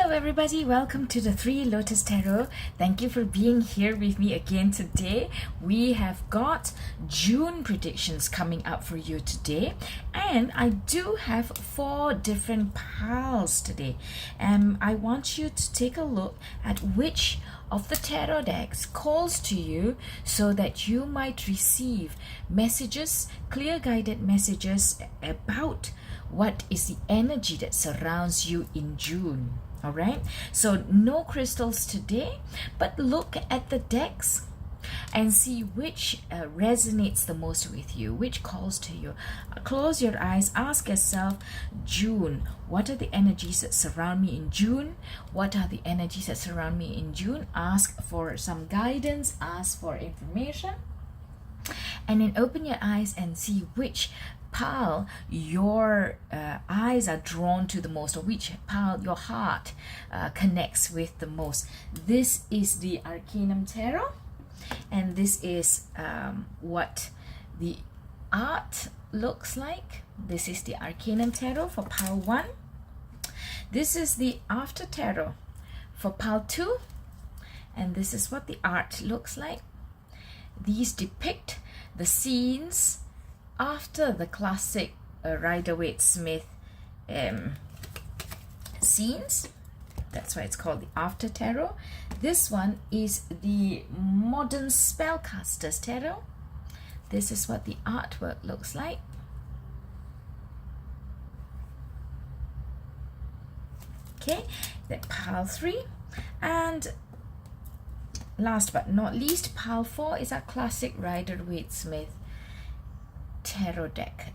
Hello everybody, welcome to the Three Lotus Tarot. Thank you for being here with me again today. We have got June predictions coming up for you today, and I do have 4 different piles today. I want you to take a look at which of the tarot decks calls to you so that you might receive messages, clear guided messages about what is the energy that surrounds you in June. All right, so no crystals today, but look at the decks and see which resonates the most with you, which calls to you. Close your eyes, ask yourself, June, what are the energies that surround me in June? What are the energies that surround me in June? Ask for some guidance, ask for information, and then open your eyes and see which pile your eyes are drawn to the most, or which pile your heart connects with the most. This is the Arcanum Tarot, and this is what the art looks like. This is the Arcanum Tarot for pile 1. This is the After Tarot for pile 2, and this is what the art looks like. These depict the scenes after the classic Rider-Waite-Smith scenes. That's why it's called the After Tarot. This one is the modern Spellcasters Tarot. This is what the artwork looks like. Okay, then pile 3, and last but not least, pile 4 is our classic Rider-Waite-Smith tarot deck.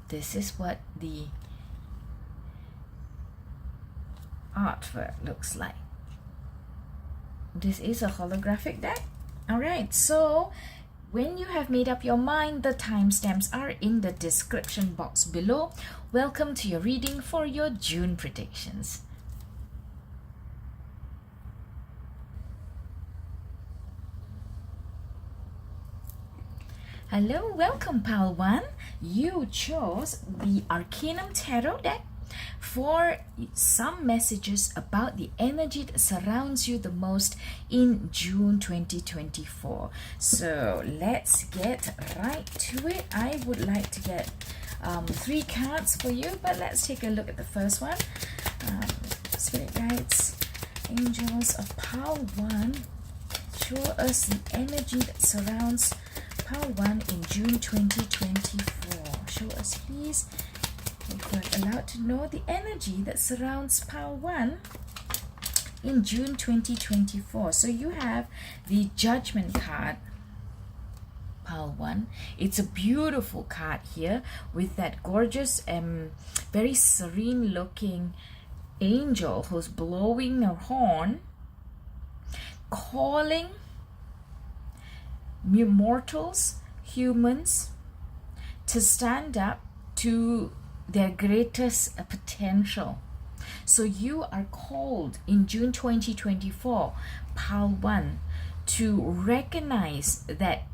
This is what the artwork looks like. This is a holographic deck. Alright, so when you have made up your mind, the timestamps are in the description box below. Welcome to your reading for your June predictions. Hello, welcome pile 1. You chose the Arcanum Tarot deck for some messages about the energy that surrounds you the most in June 2024. So let's get right to it. I would like to get 3 cards for you, but let's take a look at the first one. Spirit guides, angels of pile 1, show us the energy that surrounds pile 1 in June 2024. Show us, please. We're allowed to know the energy that surrounds pile 1 in June 2024. So you have the Judgment card, pile 1. It's a beautiful card here with that gorgeous, very serene looking angel who's blowing her horn, calling mortals, humans, to stand up to their greatest potential. So you are called in June 2024, pile 1, to recognize that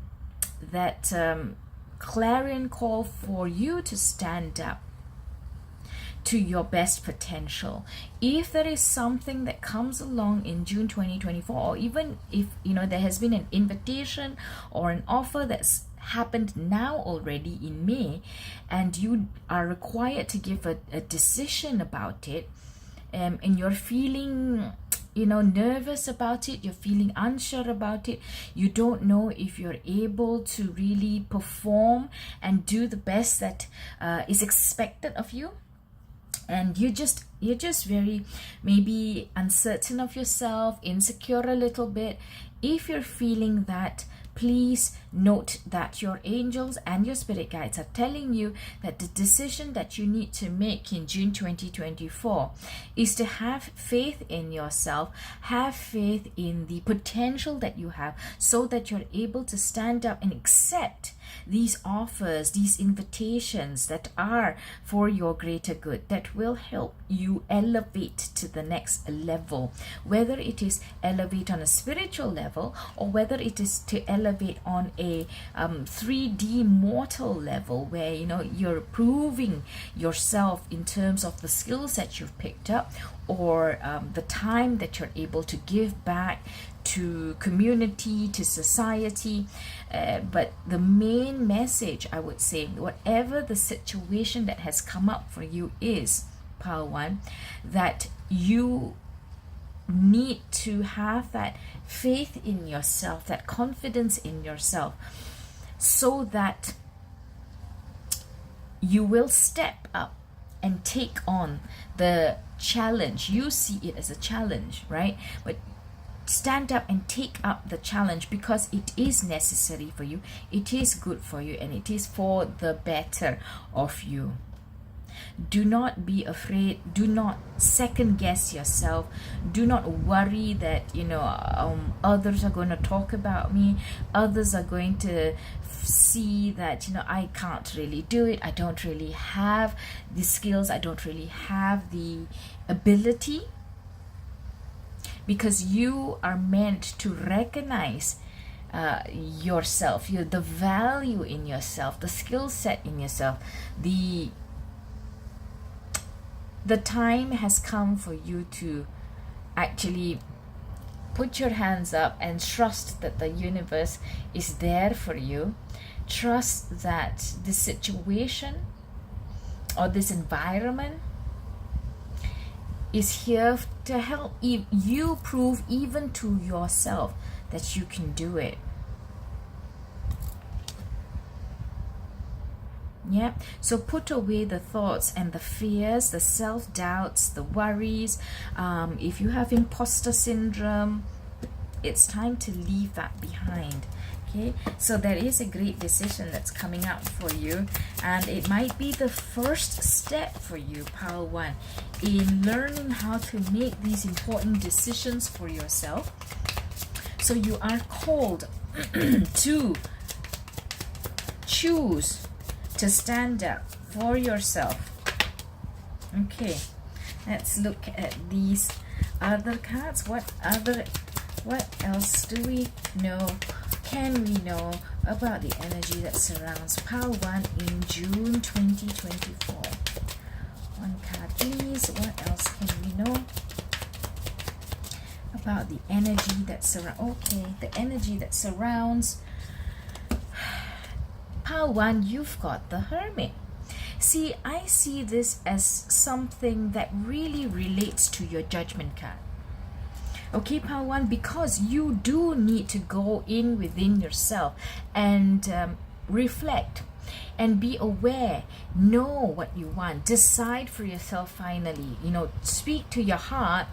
clarion call for you to stand up to your best potential. If there is something that comes along in June 2024, or even if there has been an invitation or an offer that's happened now already in May, and you are required to give a decision about it, and you're feeling nervous about it, you're feeling unsure about it, you don't know if you're able to really perform and do the best that is expected of you, and you're just very maybe uncertain of yourself, insecure a little bit. If you're feeling that, please note that your angels and your spirit guides are telling you that the decision that you need to make in June 2024 is to have faith in yourself, have faith in the potential that you have, so that you're able to stand up and accept these offers, these invitations that are for your greater good, that will help you elevate to the next level, whether it is elevate on a spiritual level, or whether it is to elevate on a 3D mortal level, where you're proving yourself in terms of the skills that you've picked up, or the time that you're able to give back to community, to society. But the main message, I would say, whatever the situation that has come up for you is, Pile 1, that you need to have that faith in yourself, that confidence in yourself, so that you will step up and take on the challenge. You see it as a challenge, right? But stand up and take up the challenge, because it is necessary for you, it is good for you, and it is for the better of you. Do not be afraid. Do not second guess yourself. Do not worry that others are going to talk about me. Others are going to see that I can't really do it. I don't really have the skills. I don't really have the ability. Because you are meant to recognize yourself, the value in yourself, the skill set in yourself. The time has come for you to actually put your hands up and trust that the universe is there for you. Trust that this situation or this environment is here to help you prove even to yourself that you can do it. Yeah, so put away the thoughts and the fears, the self-doubts, the worries. If you have imposter syndrome, it's time to leave that behind. Okay, so there is a great decision that's coming up for you, and it might be the first step for you, Pile 1, in learning how to make these important decisions for yourself. So you are called to choose to stand up for yourself. Okay, let's look at these other cards. What else do we know? Can we know about the energy that surrounds Pile 1 in June 2024? One card, please. What else can we know about the energy that surrounds? Okay, the energy that surrounds Pile 1, you've got the Hermit. See, I see this as something that really relates to your Judgment card. Okay, Pile 1, because you do need to go in within yourself and reflect and be aware, know what you want, decide for yourself finally, speak to your heart,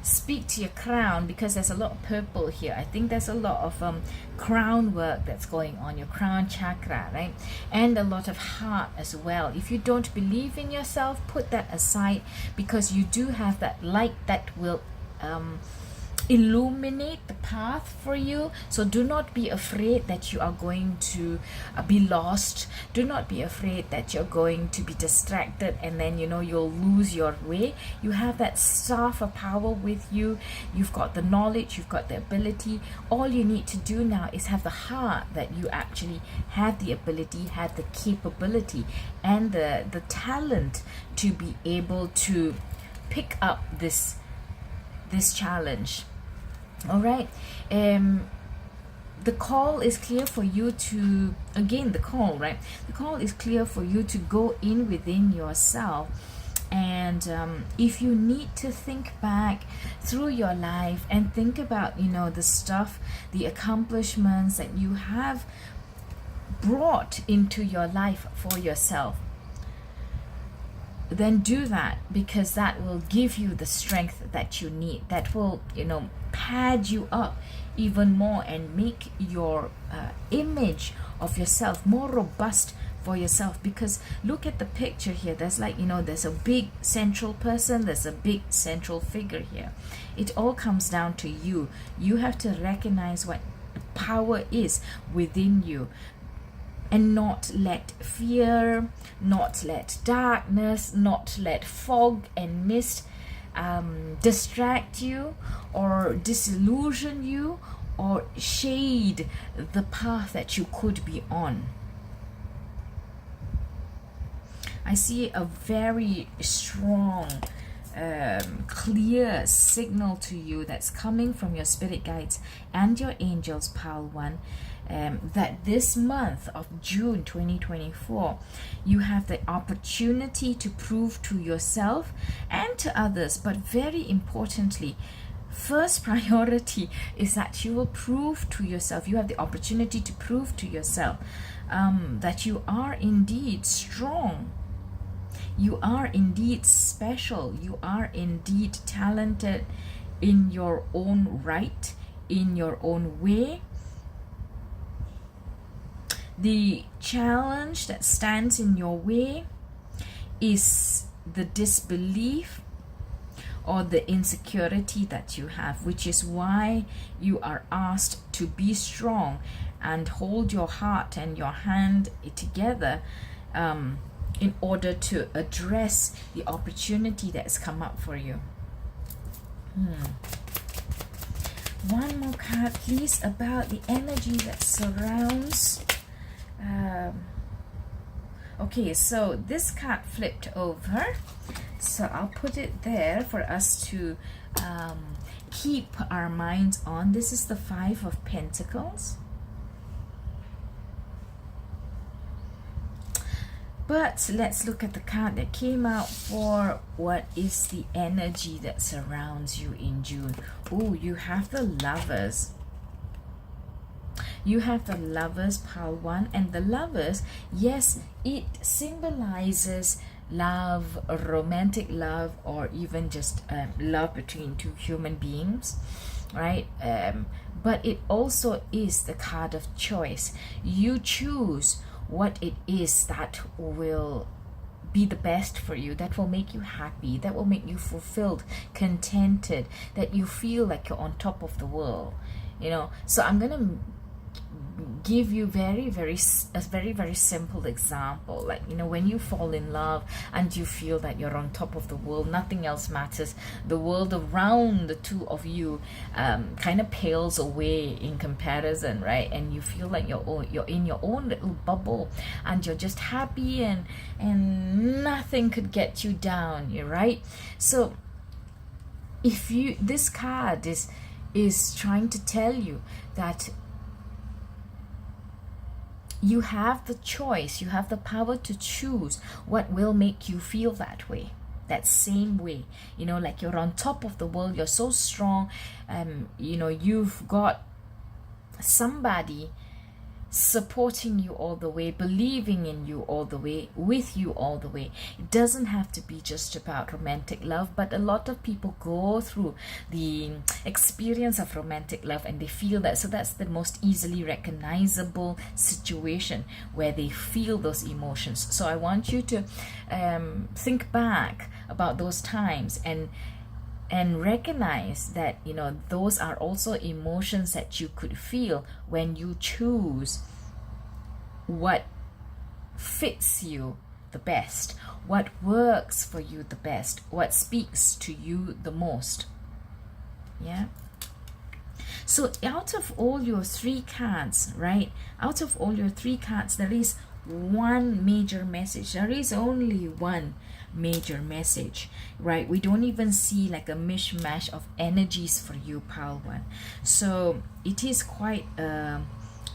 speak to your crown, because there's a lot of purple here. I think there's a lot of crown work that's going on, your crown chakra, right? And a lot of heart as well. If you don't believe in yourself, put that aside, because you do have that light that will illuminate the path for you. So do not be afraid that you are going to be lost. Do not be afraid that you're going to be distracted and then you'll lose your way. You have that staff of power with you. You've got the knowledge, you've got the ability. All you need to do now is have the heart that you actually have the ability, have the capability and the talent to be able to pick up this challenge. All right, the call is clear for you to, again, the call is clear for you to go in within yourself. And if you need to think back through your life and think about the stuff, the accomplishments that you have brought into your life for yourself, then do that, because that will give you the strength that you need. That will pad you up even more and make your image of yourself more robust for yourself. Because look at the picture here, there's there's a big central person, there's a big central figure here. It all comes down to you. You have to recognize what power is within you, and not let fear, not let darkness, not let fog and mist distract you or disillusion you or shade the path that you could be on. I see a very strong clear signal to you that's coming from your spirit guides and your angels, pile 1, that this month of June 2024, you have the opportunity to prove to yourself and to others, but very importantly, first priority is that you will prove to yourself, you have the opportunity to prove to yourself that you are indeed strong. You are indeed special. You are indeed talented in your own right, in your own way. The challenge that stands in your way is the disbelief or the insecurity that you have, which is why you are asked to be strong and hold your heart and your hand together in order to address the opportunity that's come up for you. One more card, please, about the energy that surrounds. Okay, so this card flipped over, so I'll put it there for us to keep our minds on. This is the 5 of Pentacles. But let's look at the card that came out for what is the energy that surrounds you in June. Oh, you have the Lovers. You have the Lovers, pile 1, and the Lovers, yes, it symbolizes love, romantic love, or even just love between two human beings, right? But it also is the card of choice. You choose what it is that will be the best for you, that will make you happy, that will make you fulfilled, contented, that you feel like you're on top of the world, you know. So I'm gonna give you a very very simple example. Like, you know, when you fall in love and you feel that you're on top of the world, nothing else matters, the world around the two of you kind of pales away in comparison, right? And you feel like you're in your own little bubble and you're just happy, and nothing could get you down, right? So if you, this card is trying to tell you that you have the choice, you have the power to choose what will make you feel that way, that same way, you know, like you're on top of the world, you're so strong, you know, you've got somebody supporting you all the way, believing in you all the way, with you all the way. It doesn't have to be just about romantic love, but a lot of people go through the experience of romantic love and they feel that. So that's the most easily recognizable situation where they feel those emotions. So I want you to think back about those times and recognize that, you know, those are also emotions that you could feel when you choose what fits you the best, what works for you the best, what speaks to you the most. Yeah. So out of all your 3 cards, right, out of all your 3 cards, there is one major message. There is only one major message, right? We don't even see like a mishmash of energies for you, pile 1. So it is quite a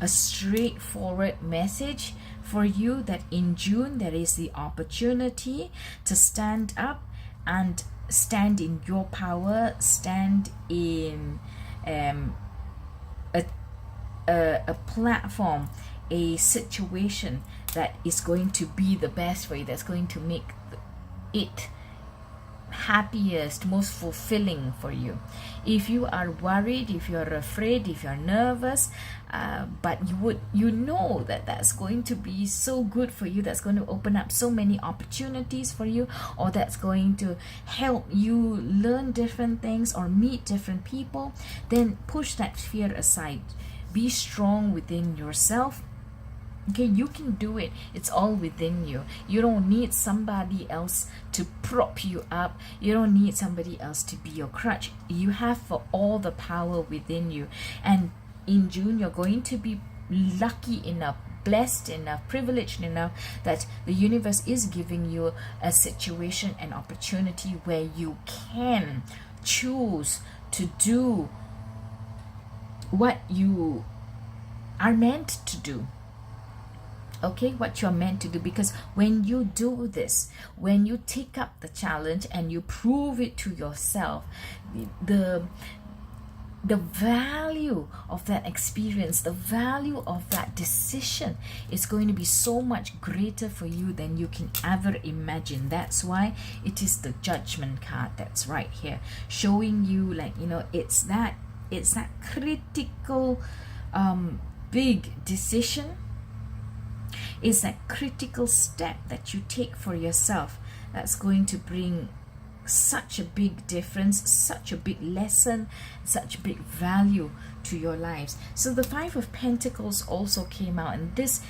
straightforward message for you, that in June there is the opportunity to stand up and stand in your power, stand in a platform, a situation that is going to be the best for you, that's going to make it happiest, most fulfilling for you. If you are worried, if you're afraid, if you're nervous, but you know that that's going to be so good for you, that's going to open up so many opportunities for you, or that's going to help you learn different things or meet different people, then push that fear aside. Be strong within yourself. Okay, you can do it. It's all within you. You don't need somebody else to prop you up. You don't need somebody else to be your crutch. You have all the power within you. And in June, you're going to be lucky enough, blessed enough, privileged enough that the universe is giving you a situation, an opportunity where you can choose to do what you are meant to do. Okay, what you're meant to do, because when you do this, when you take up the challenge and you prove it to yourself, the value of that experience, the value of that decision is going to be so much greater for you than you can ever imagine. That's why it is the Judgment card that's right here, showing you, like, you know, it's that critical big decision. It's that critical step that you take for yourself that's going to bring such a big difference, such a big lesson, such big value to your lives. So the Five of Pentacles also came out, and this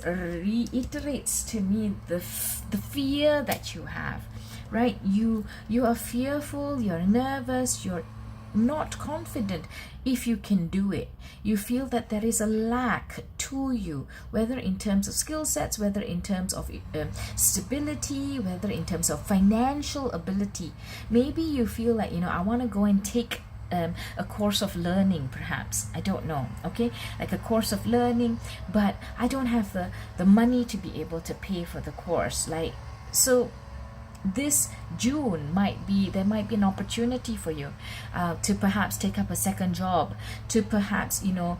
reiterates to me the fear that you have, right? You are fearful, you're nervous, you're not confident if you can do it. You feel that there is a lack to you, whether in terms of skill sets, whether in terms of stability, whether in terms of financial ability. Maybe you feel like, you know, I want to go and take a course of learning, perhaps, I don't know, okay, like a course of learning, but I don't have the money to be able to pay for the course. Like, so this June there might be an opportunity for you to perhaps take up a second job, to perhaps, you know,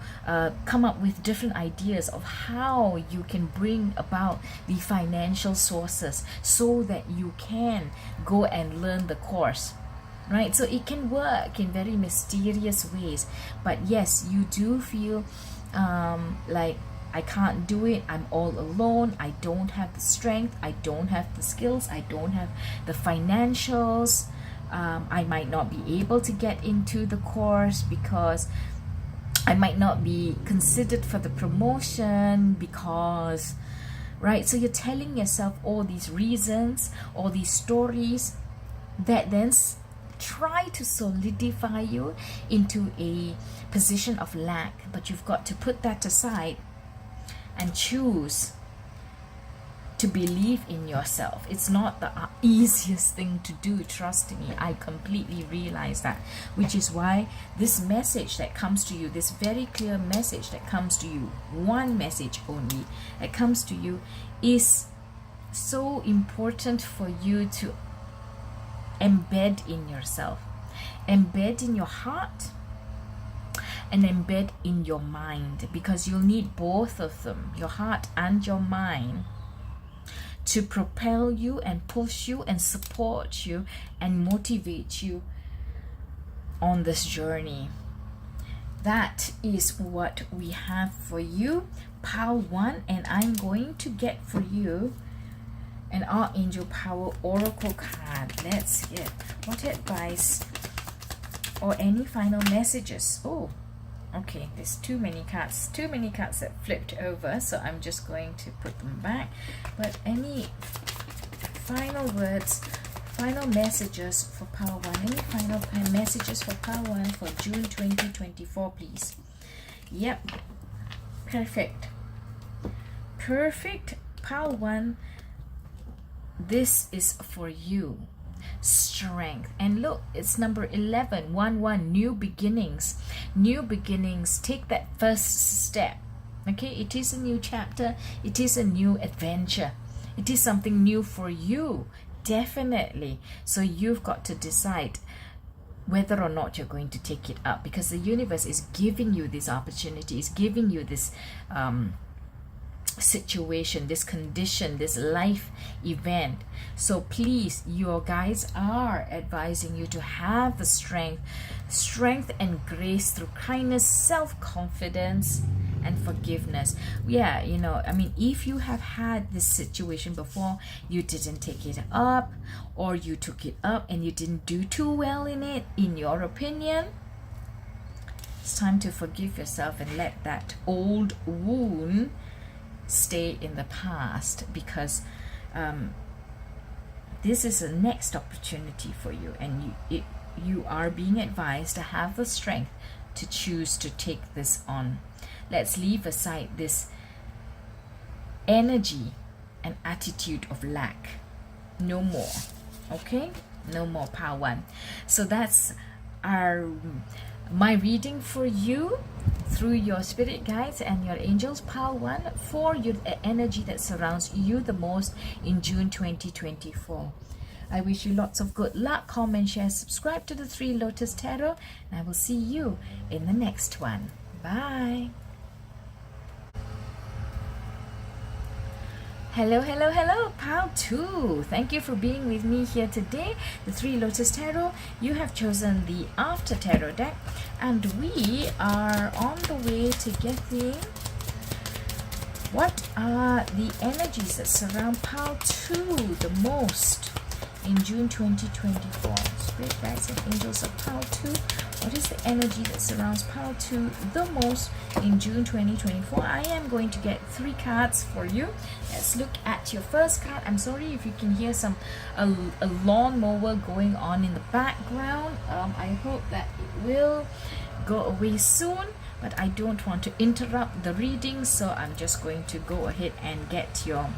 come up with different ideas of how you can bring about the financial sources so that you can go and learn the course, right? So it can work in very mysterious ways, but yes, you do feel like, I can't do it, I'm all alone, I don't have the strength, I don't have the skills, I don't have the financials, I might not be able to get into the course because I might not be considered for the promotion because, right? So you're telling yourself all these reasons, all these stories that then try to solidify you into a position of lack, but you've got to put that aside and choose to believe in yourself. It's not the easiest thing to do, trust me, I completely realize that, which is why this message that comes to you, this very clear message that comes to you, one message only that comes to you, is so important for you to embed in yourself, embed in your heart, and embed in your mind, because you'll need both of them, your heart and your mind, to propel you and push you and support you and motivate you on this journey. That is what we have for you, Pile 1, and I'm going to get for you an Archangel Power Oracle card. Let's get what advice or any final messages. Oh, okay, there's too many cards that flipped over, so I'm just going to put them back. But any final words, final messages for Pile 1? Any final messages for Pile 1 for June 2024, please? Yep, perfect. Pile 1, this is for you. Strength. And look, it's number 11, 1-1, new beginnings. New beginnings. Take that first step. Okay, it is a new chapter, it is a new adventure, it is something new for you, definitely. So you've got to decide whether or not you're going to take it up, because the universe is giving you this opportunity, is giving you this situation, this condition, this life event. So please, your guides are advising you to have the strength and grace through kindness, self-confidence, and forgiveness. Yeah, you know, I mean, if you have had this situation before, you didn't take it up, or you took it up and you didn't do too well in it, in your opinion, it's time to forgive yourself and let that old wound stay in the past, because this is a next opportunity for you, and you are being advised to have the strength to choose to take this on. Let's leave aside this energy and attitude of lack. No more. Okay, no more, pile 1. So that's my reading for you through your spirit guides and your angels, pile 1, for your energy that surrounds you the most in June 2024. I wish you lots of good luck. Comment, share, subscribe to the 3 Lotus Tarot, and I will see you in the next one. Bye. Hello, hello, hello, pile 2. Thank you for being with me here today. The 3 Lotus Tarot. You have chosen the After Tarot deck, and we are on the way to getting what are the energies that surround pile 2 the most in June 2024. Spirit guides and angels of pile 2. What is the energy that surrounds pile 2 the most in June 2024? I am going to get 3 cards for you. Let's look at your first card. I'm sorry if you can hear a lawnmower going on in the background. I hope that it will go away soon, but I don't want to interrupt the reading, so I'm just going to go ahead and get your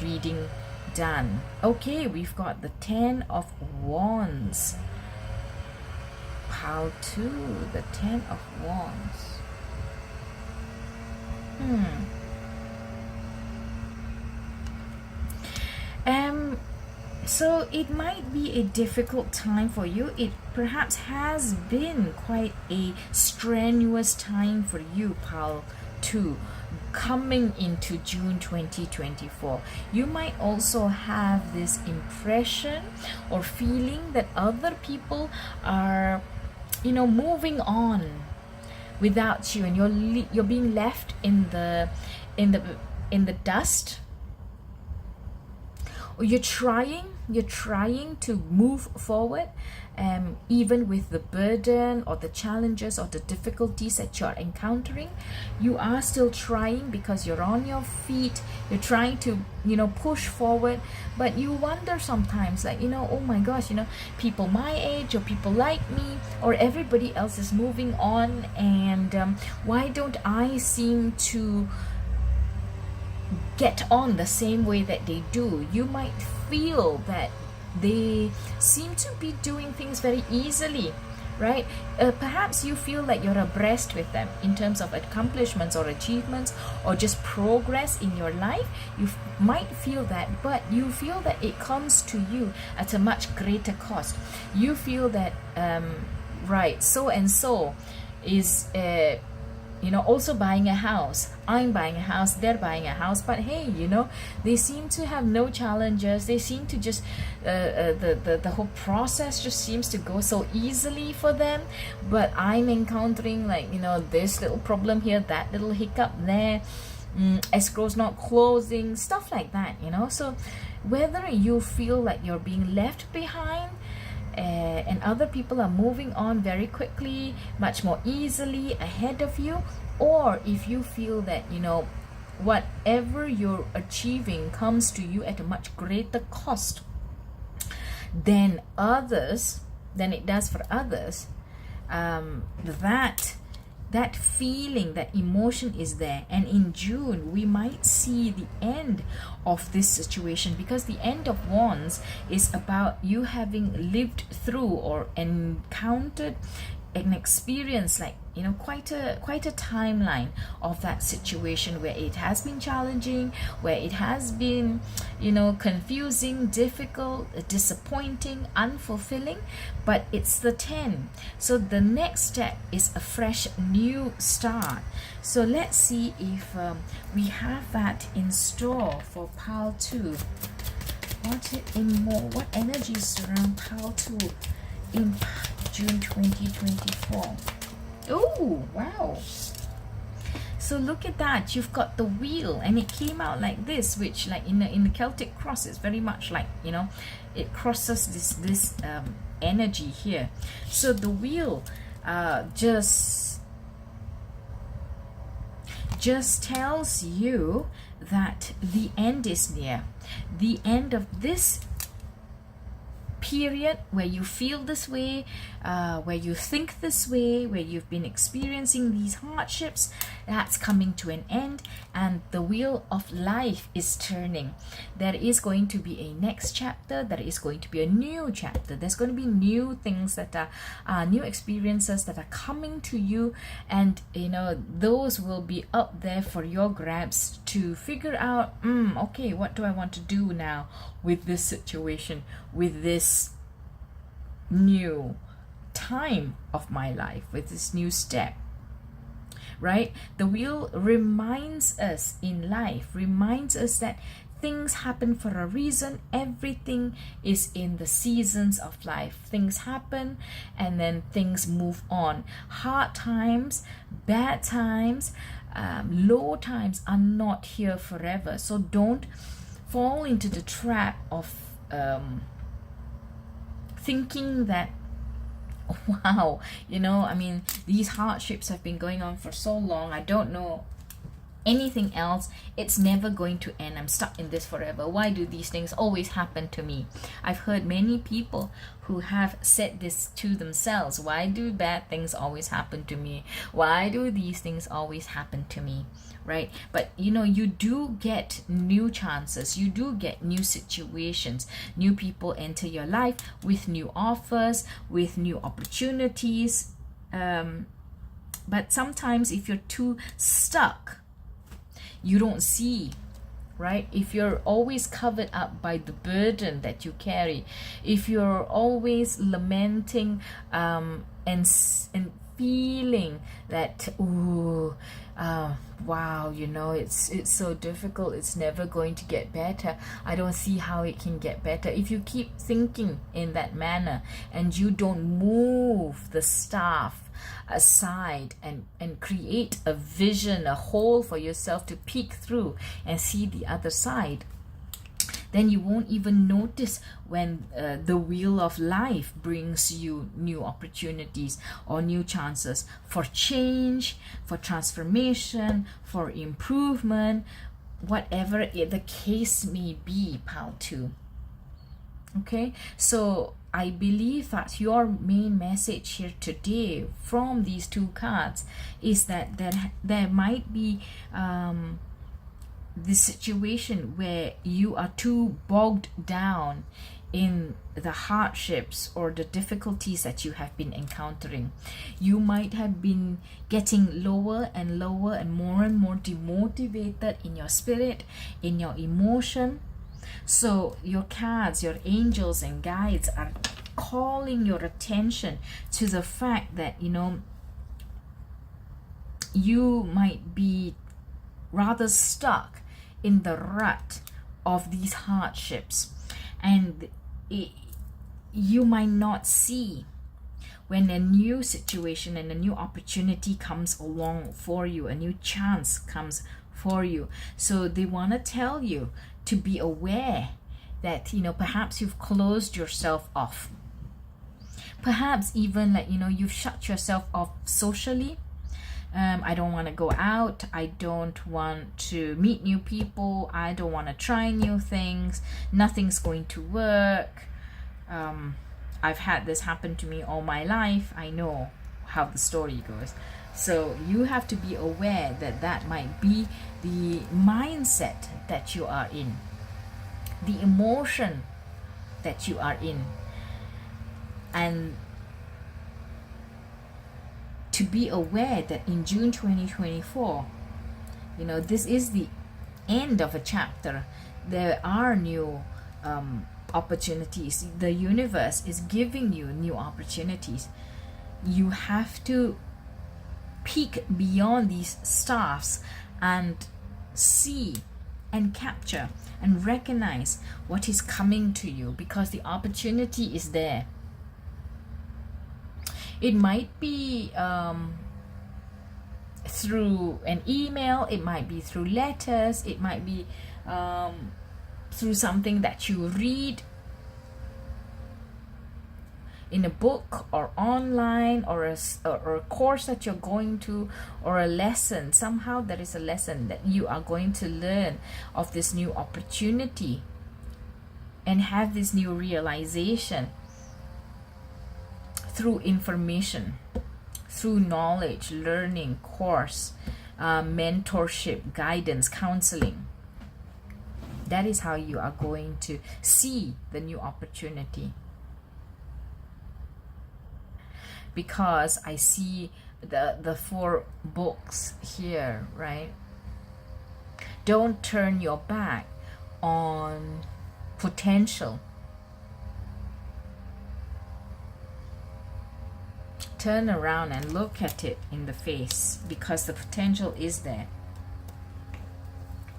reading done. Okay, we've got the 10 of Wands. Pile 2, the 10 of Wands. So it might be a difficult time for you. It perhaps has been quite a strenuous time for you, pile 2, coming into June 2024. You might also have this impression or feeling that other people are, moving on without you, and you're being left in the dust. Or you're trying to move forward, even with the burden or the challenges or the difficulties that you're encountering. You are still trying because you're on your feet. You're trying to push forward, but you wonder sometimes, like, oh my gosh, people my age or people like me or everybody else is moving on, and why don't I seem to get on the same way that they do? You might feel that they seem to be doing things very easily, right? Perhaps you feel like you're abreast with them in terms of accomplishments or achievements or just progress in your life. You might feel that, but you feel that it comes to you at a much greater cost. You feel that right, so and so is also buying a house. I'm buying a house, they're buying a house, but hey, they seem to have no challenges. They seem to just the whole process just seems to go so easily for them, but I'm encountering this little problem here, that little hiccup there, escrow's not closing, stuff like that. So whether you feel like you're being left behind, and other people are moving on very quickly, much more easily ahead of you, or if you feel that whatever you're achieving comes to you at a much greater cost than it does for others, that feeling, that emotion is there. And in June we might see the end of this situation, because the end of Wands is about you having lived through or encountered an experience, quite a timeline of that situation where it has been challenging, where it has been confusing, difficult, disappointing, unfulfilling, but it's the 10. So the next step is a fresh new start. So let's see if we have that in store for pile 2. What energies surround pile 2 in June 2024? Oh, wow. So look at that. You've got the wheel, and it came out like this, which in the Celtic cross is very much like, it crosses this energy here. So the wheel just tells you that the end is near. The end of this period where you feel this way, where you think this way, where you've been experiencing these hardships, that's coming to an end, and the wheel of life is turning. There is going to be a next chapter. There is going to be a new chapter. There's going to be new things that are new experiences that are coming to you, and those will be up there for your grabs to figure out, okay, what do I want to do now with this situation, with this new time of my life, with this new step, right? The wheel reminds us in life, reminds us that things happen for a reason. Everything is in the seasons of life. Things happen and then things move on. Hard times, bad times, low times are not here forever. So don't fall into the trap of thinking that, wow, these hardships have been going on for so long, I don't know anything else, it's never going to end, I'm stuck in this forever, why do these things always happen to me? I've heard many people who have said this to themselves. Why do bad things always happen to me? Why do these things always happen to me? Right? But you do get new chances, you do get new situations, new people enter your life with new offers, with new opportunities, but sometimes if you're too stuck, you don't see, right? If you're always covered up by the burden that you carry, if you're always lamenting and feeling that, wow, it's so difficult, it's never going to get better, I don't see how it can get better. If you keep thinking in that manner and you don't move the staff aside and create a vision, a hole for yourself to peek through and see the other side, then you won't even notice when the wheel of life brings you new opportunities or new chances for change, for transformation, for improvement, whatever the case may be, pal 2. Okay, so I believe that your main message here today from these 2 cards is that there might be this situation where you are too bogged down in the hardships or the difficulties that you have been encountering. You might have been getting lower and lower and more demotivated in your spirit, in your emotion. So your cards, your angels and guides are calling your attention to the fact that you might be rather stuck in the rut of these hardships, and you might not see when a new situation and a new opportunity comes along for you, a new chance comes for you. So they want to tell you to be aware that perhaps you've closed yourself off, perhaps even you've shut yourself off socially. I don't want to go out, I don't want to meet new people, I don't want to try new things, nothing's going to work. I've had this happen to me all my life, I know how the story goes. So you have to be aware that that might be the mindset that you are in, the emotion that you are in, and to be aware that in June 2024, this is the end of a chapter. There are new opportunities. The universe is giving you new opportunities. You have to peek beyond these staffs and see and capture and recognize what is coming to you, because the opportunity is there. It might be through an email, it might be through letters, it might be through something that you read in a book or online, or a course that you're going to, or a lesson. Somehow there is a lesson that you are going to learn of this new opportunity, and have this new realization through information, through knowledge, learning, course, mentorship, guidance, counseling. That is how you are going to see the new opportunity. Because I see the 4 books here, right? Don't turn your back on potential. Turn around and look at it in the face, because the potential is there.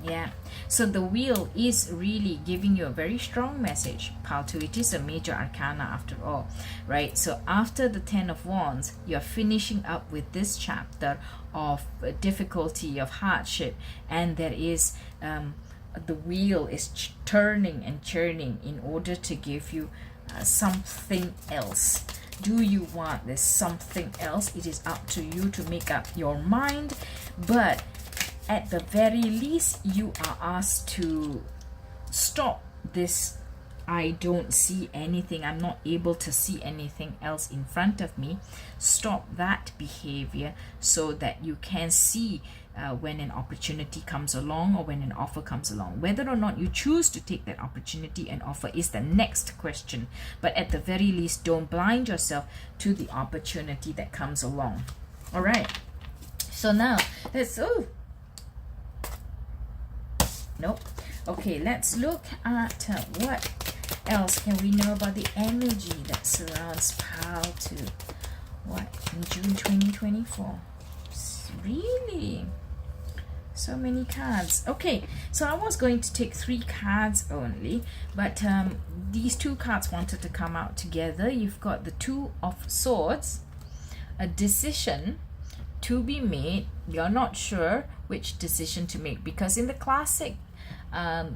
Yeah, so the wheel is really giving you a very strong message, Pile 2. It is a major arcana after all, right? So after the 10 of Wands, you're finishing up with this chapter of difficulty, of hardship, and there is the wheel is turning and churning in order to give you something else. Do you want this something else? It is up to you to make up your mind, but at the very least, you are asked to stop this. I don't see anything. I'm not able to see anything else in front of me. Stop that behavior so that you can see when an opportunity comes along or when an offer comes along. Whether or not you choose to take that opportunity and offer is the next question. But at the very least, don't blind yourself to the opportunity that comes along. All right. So now let's... Nope. Okay, let's look at what else can we know about the energy that surrounds Pile 2. What? In June 2024. Really? So many cards. Okay, so I was going to take 3 cards only, but these 2 cards wanted to come out together. You've got the 2 of Swords, a decision to be made. You're not sure which decision to make, because in the classic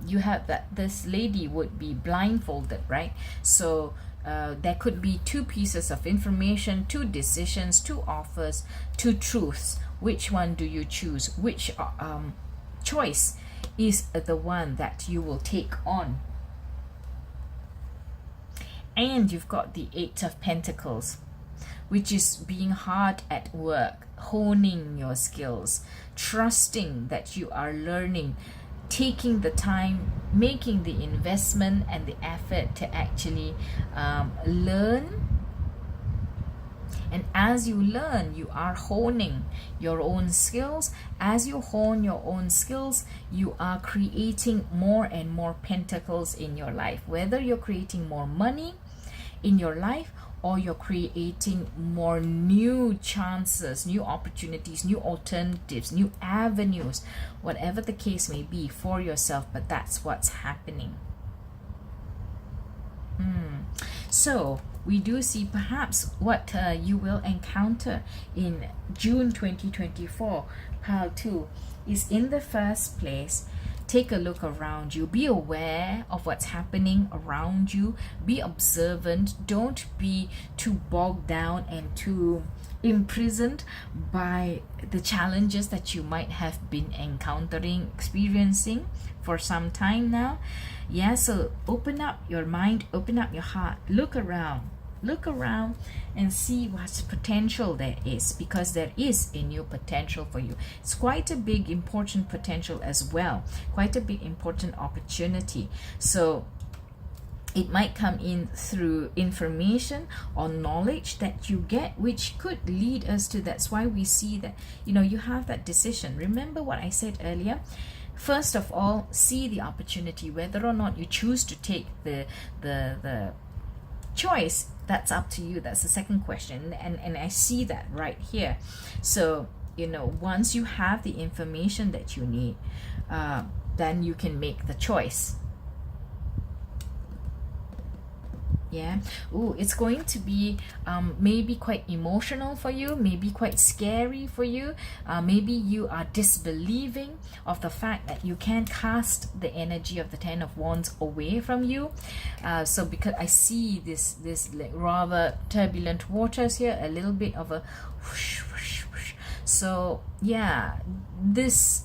you have that this lady would be blindfolded, right? So there could be 2 pieces of information, 2 decisions, 2 offers, 2 truths. Which one do you choose? Which choice is the one that you will take on? And you've got the 8 of Pentacles, which is being hard at work, honing your skills, trusting that you are learning, taking the time, making the investment and the effort to actually learn. And as you learn, you are honing your own skills. As you hone your own skills, you are creating more and more pentacles in your life. Whether you're creating more money in your life, or you're creating more new chances, new opportunities, new alternatives, new avenues, whatever the case may be for yourself, but that's what's happening. So we do see perhaps what you will encounter in June 2024, Pile 2, is in the first place, take a look around you. Be aware of what's happening around you. Be observant. Don't be too bogged down and too imprisoned by the challenges that you might have been encountering, experiencing for some time now. Yeah, so open up your mind, open up your heart, look around and see what potential there is, because there is a new potential for you. It's quite a big important potential as well, quite a big important opportunity. So it might come in through information or knowledge that you get, which could lead us to, that's why we see that, you have that decision. Remember what I said earlier? First of all, see the opportunity. Whether or not you choose to take the choice, that's up to you. That's the second question, and I see that right here. So once you have the information that you need, then you can make the choice. Yeah. It's going to be maybe quite emotional for you, maybe quite scary for you. Maybe you are disbelieving of the fact that you can cast the energy of the 10 of Wands away from you. So because I see this like rather turbulent waters here, a little bit of a whoosh, whoosh, whoosh. So yeah, this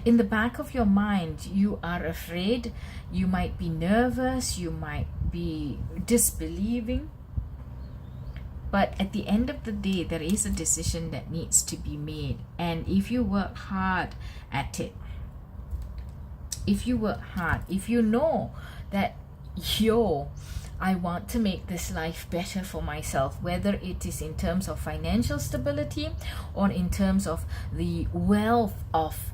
in the back of your mind, you are afraid, you might be nervous, you might be disbelieving. But at the end of the day, there is a decision that needs to be made. And if you work hard at it, if you work hard, if you know that, I want to make this life better for myself, whether it is in terms of financial stability or in terms of the wealth of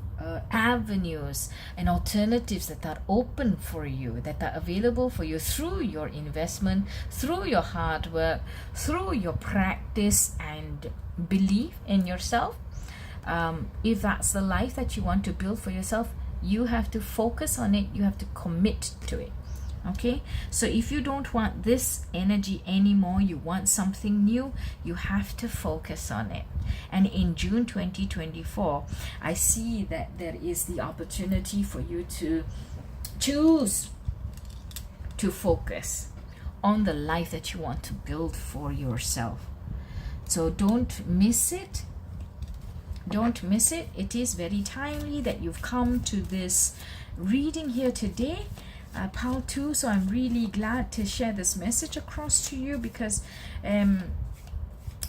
avenues and alternatives that are open for you, that are available for you through your investment, through your hard work, through your practice and belief in yourself. If that's the life that you want to build for yourself, you have to focus on it, you have to commit to it. Okay, so if you don't want this energy anymore, you want something new, you have to focus on it. And in June 2024, I see that there is the opportunity for you to choose to focus on the life that you want to build for yourself. So don't miss it. Don't miss it. It is very timely that you've come to this reading here today. Pile 2, so I'm really glad to share this message across to you, because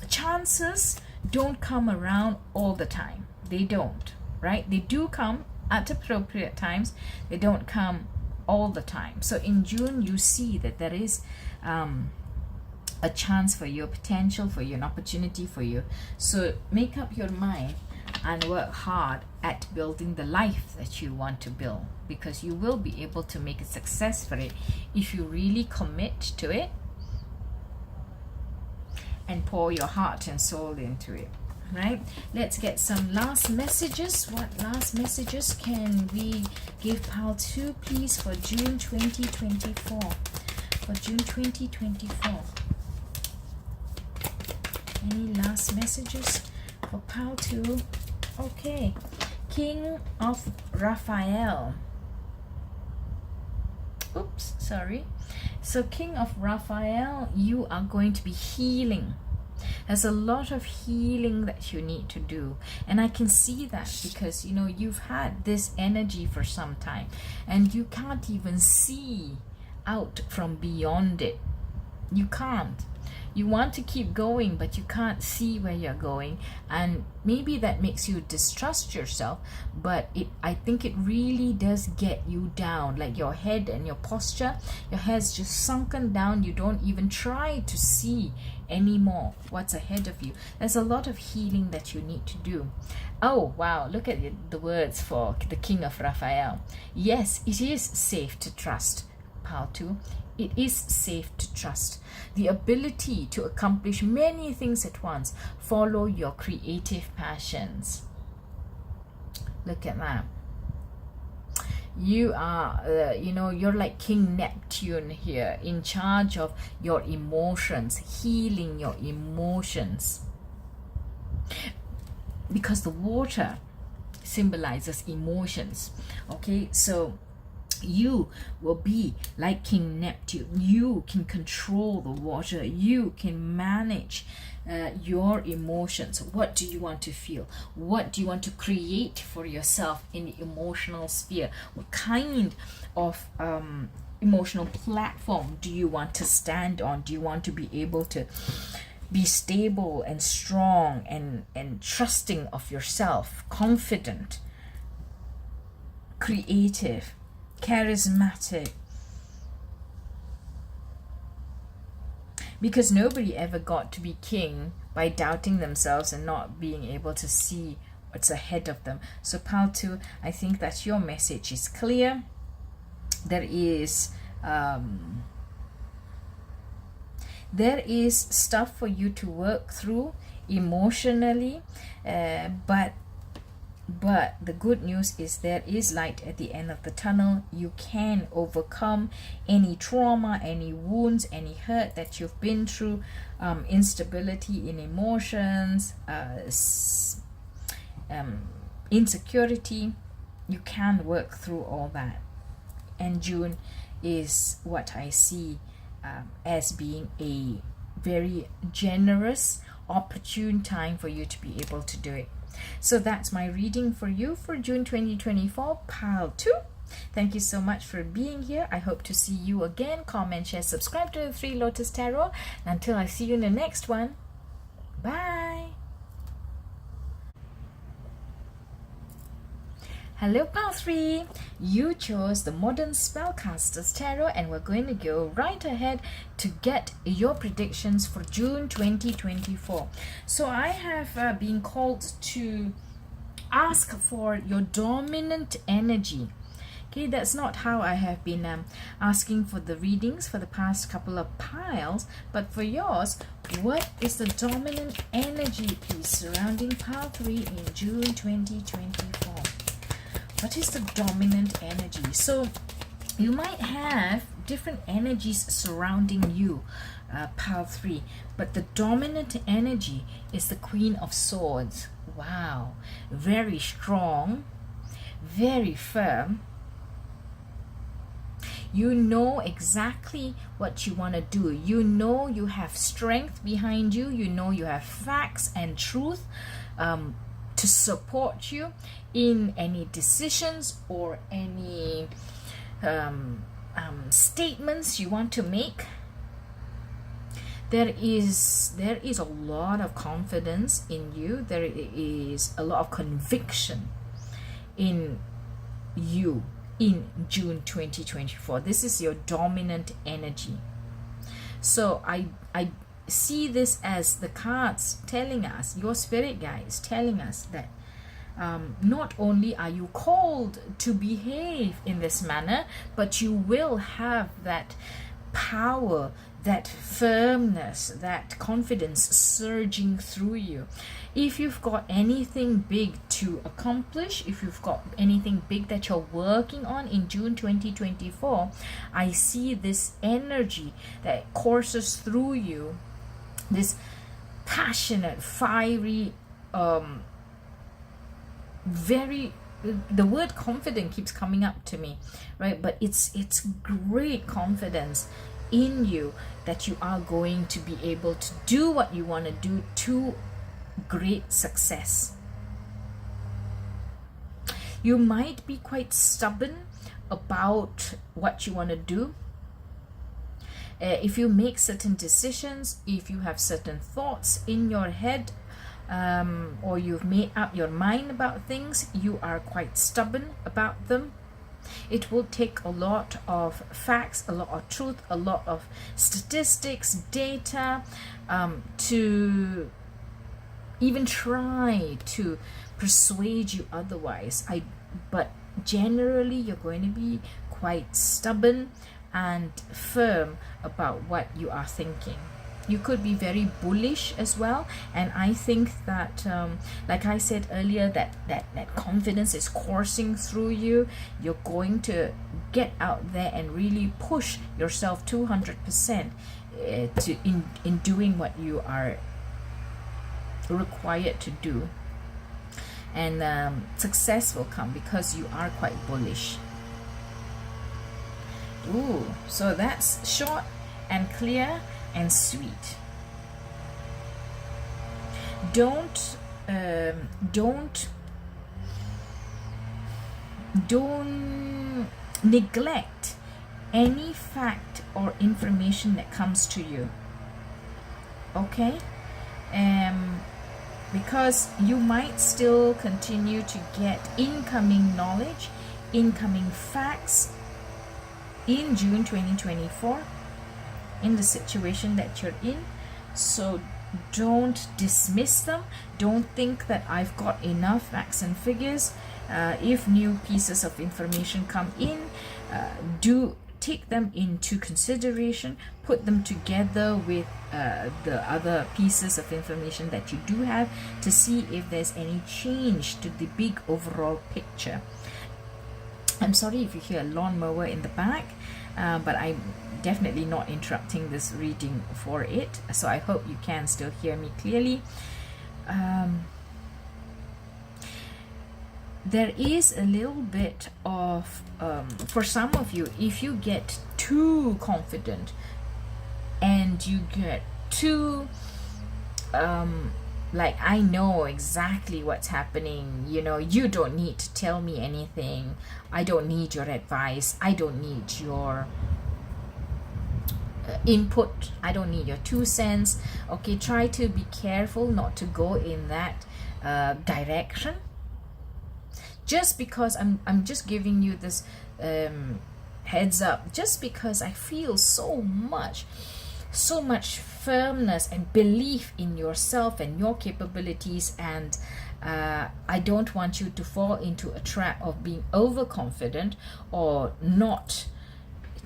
chances don't come around all the time. They don't, right? They do come at appropriate times. They don't come all the time. So in June, you see that there is a chance for you, a potential for you, an opportunity for you. So make up your mind and work hard at building the life that you want to build, because you will be able to make a success for it if you really commit to it and pour your heart and soul into it. Right? Let's get some last messages. What last messages can we give Pile 2, please, for June 2024? For June 2024. Any last messages for Pile 2? Okay. King of Raphael. Oops, sorry. So King of Raphael, you are going to be healing. There's a lot of healing that you need to do, and I can see that because you've had this energy for some time and you can't even see out from beyond it. You can't. You want to keep going, but you can't see where you're going, and maybe that makes you distrust yourself, but I think it really does get you down, like your head and your posture. Your head's just sunken down. You don't even try to see anymore what's ahead of you. There's a lot of healing that you need to do. Oh wow, look at the words for the King of Raphael. Yes, it is safe to trust. Pile 2. It is safe to trust. The ability to accomplish many things at once. Follow your creative passions. Look at that. You are, you're like King Neptune here, in charge of your emotions, healing your emotions. Because the water symbolizes emotions. Okay, so you will be like King Neptune. You can control the water. You can manage your emotions. What do you want to feel? What do you want to create for yourself in the emotional sphere? What kind of emotional platform do you want to stand on? Do you want to be able to be stable and strong and trusting of yourself, confident, creative, charismatic? Because nobody ever got to be king by doubting themselves and not being able to see what's ahead of them. So Pile 2, I think that your message is clear. There is stuff for you to work through emotionally, but the good news is there is light at the end of the tunnel. You can overcome any trauma, any wounds, any hurt that you've been through, instability in emotions, insecurity. You can work through all that. And June is what I see as being a very generous, opportune time for you to be able to do it. So that's my reading for you for June 2024, pile 2. Thank you so much for being here. I hope to see you again. Comment, share, subscribe to the Three Lotus Tarot. Until I see you in the next one. Bye. Hello, pile 3. You chose the Modern Spellcasters Tarot, and we're going to go right ahead to get your predictions for June 2024. So I have been called to ask for your dominant energy. Okay, that's not how I have been asking for the readings for the past couple of piles, but for yours, what is the dominant energy, please, surrounding pile 3 in June 2024? What is the dominant energy? So you might have different energies surrounding you, pile 3, but the dominant energy is the Queen of Swords. Wow, very strong, very firm. You know exactly what you want to do. You know you have strength behind you. You know you have facts and truth to support you in any decisions or any statements you want to make. There is a lot of confidence in you. There is a lot of conviction in you in June 2024. This is your dominant energy. So I see this as the cards telling us, your spirit guides telling us that not only are you called to behave in this manner, but you will have that power, that firmness, that confidence surging through you. If you've got anything big to accomplish, if you've got anything big that you're working on in June 2024, I see this energy that courses through you, this passionate, fiery, very, the word confident keeps coming up to me, right? But it's great confidence in you that you are going to be able to do what you want to do to great success. You might be quite stubborn about what you want to do. If you make certain decisions, if you have certain thoughts in your head, or you've made up your mind about things, you are quite stubborn about them. It will take a lot of facts, a lot of truth, a lot of statistics, data, to even try to persuade you otherwise. But generally, you're going to be quite stubborn and firm about what you are thinking. You could be very bullish as well, and I think that like I said earlier, that confidence is coursing through you. You're going to get out there and really push yourself 200% in doing what you are required to do, and success will come because you are quite bullish. Ooh, so that's short and clear and sweet. Don't neglect any fact or information that comes to you. Okay? Because you might still continue to get incoming knowledge, incoming facts in June 2024 in the situation that you're in. So don't dismiss them. Don't think that I've got enough facts and figures. If new pieces of information come in, do take them into consideration, put them together with the other pieces of information that you do have to see if there's any change to the big overall picture. I'm sorry if you hear a lawnmower in the back, but I'm definitely not interrupting this reading for it, so I hope you can still hear me clearly. There is a little bit of, for some of you, if you get too confident and you get too like I know exactly what's happening. You know, you don't need to tell me anything. I don't need your advice. I don't need your input. I don't need your 2 cents. Okay, try to be careful not to go in that direction. Just because I'm just giving you this heads up, just because I feel so much firmness and belief in yourself and your capabilities, and I don't want you to fall into a trap of being overconfident or not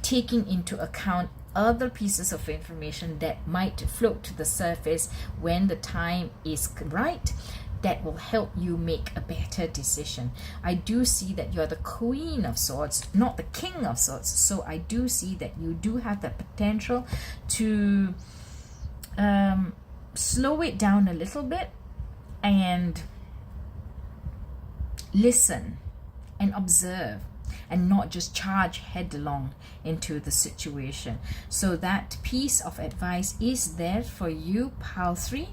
taking into account other pieces of information that might float to the surface when the time is right, that will help you make a better decision. I do see that you're the Queen of Swords, not the King of Swords. So I do see that you do have the potential to slow it down a little bit and listen and observe, and not just charge headlong into the situation. So that piece of advice is there for you, Pile 3,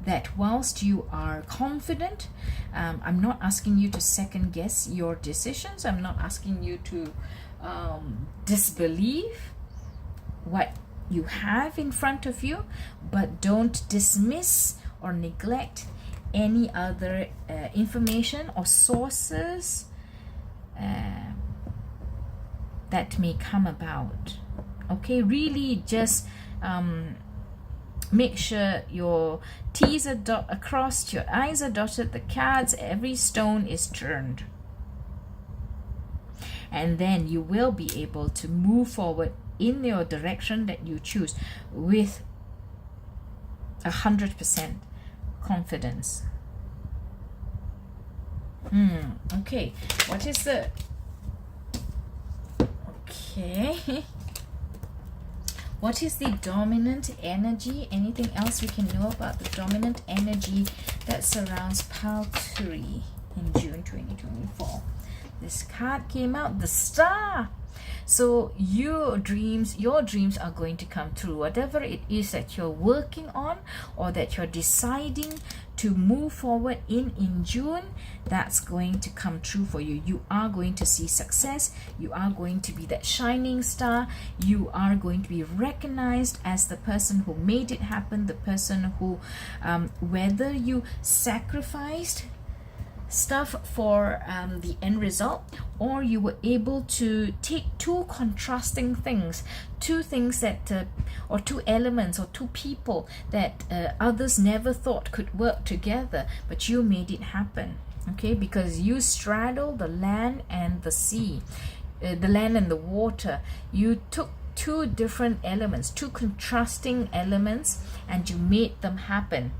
that whilst you are confident, I'm not asking you to second guess your decisions. I'm not asking you to disbelieve what you have in front of you, but don't dismiss or neglect any other information or sources that may come about. Okay, really just make sure your T's are crossed, your I's are dotted, the cards, every stone is turned. And then you will be able to move forward in your direction that you choose with 100% confidence. Okay, what is the... Okay. What is the dominant energy? Anything else we can know about the dominant energy that surrounds Pile 3 in June 2024? This card came out, the Star. So your dreams are going to come true. Whatever it is that you're working on or that you're deciding to move forward in June, that's going to come true for you. You are going to see success. You are going to be that shining star. You are going to be recognized as the person who made it happen, the person who, whether you sacrificed stuff for the end result, or you were able to take two contrasting things, two things that or two elements or two people that others never thought could work together, but you made it happen. Okay, because you straddle the land and the sea, the land and the water. You took two different elements, two contrasting elements, and you made them happen.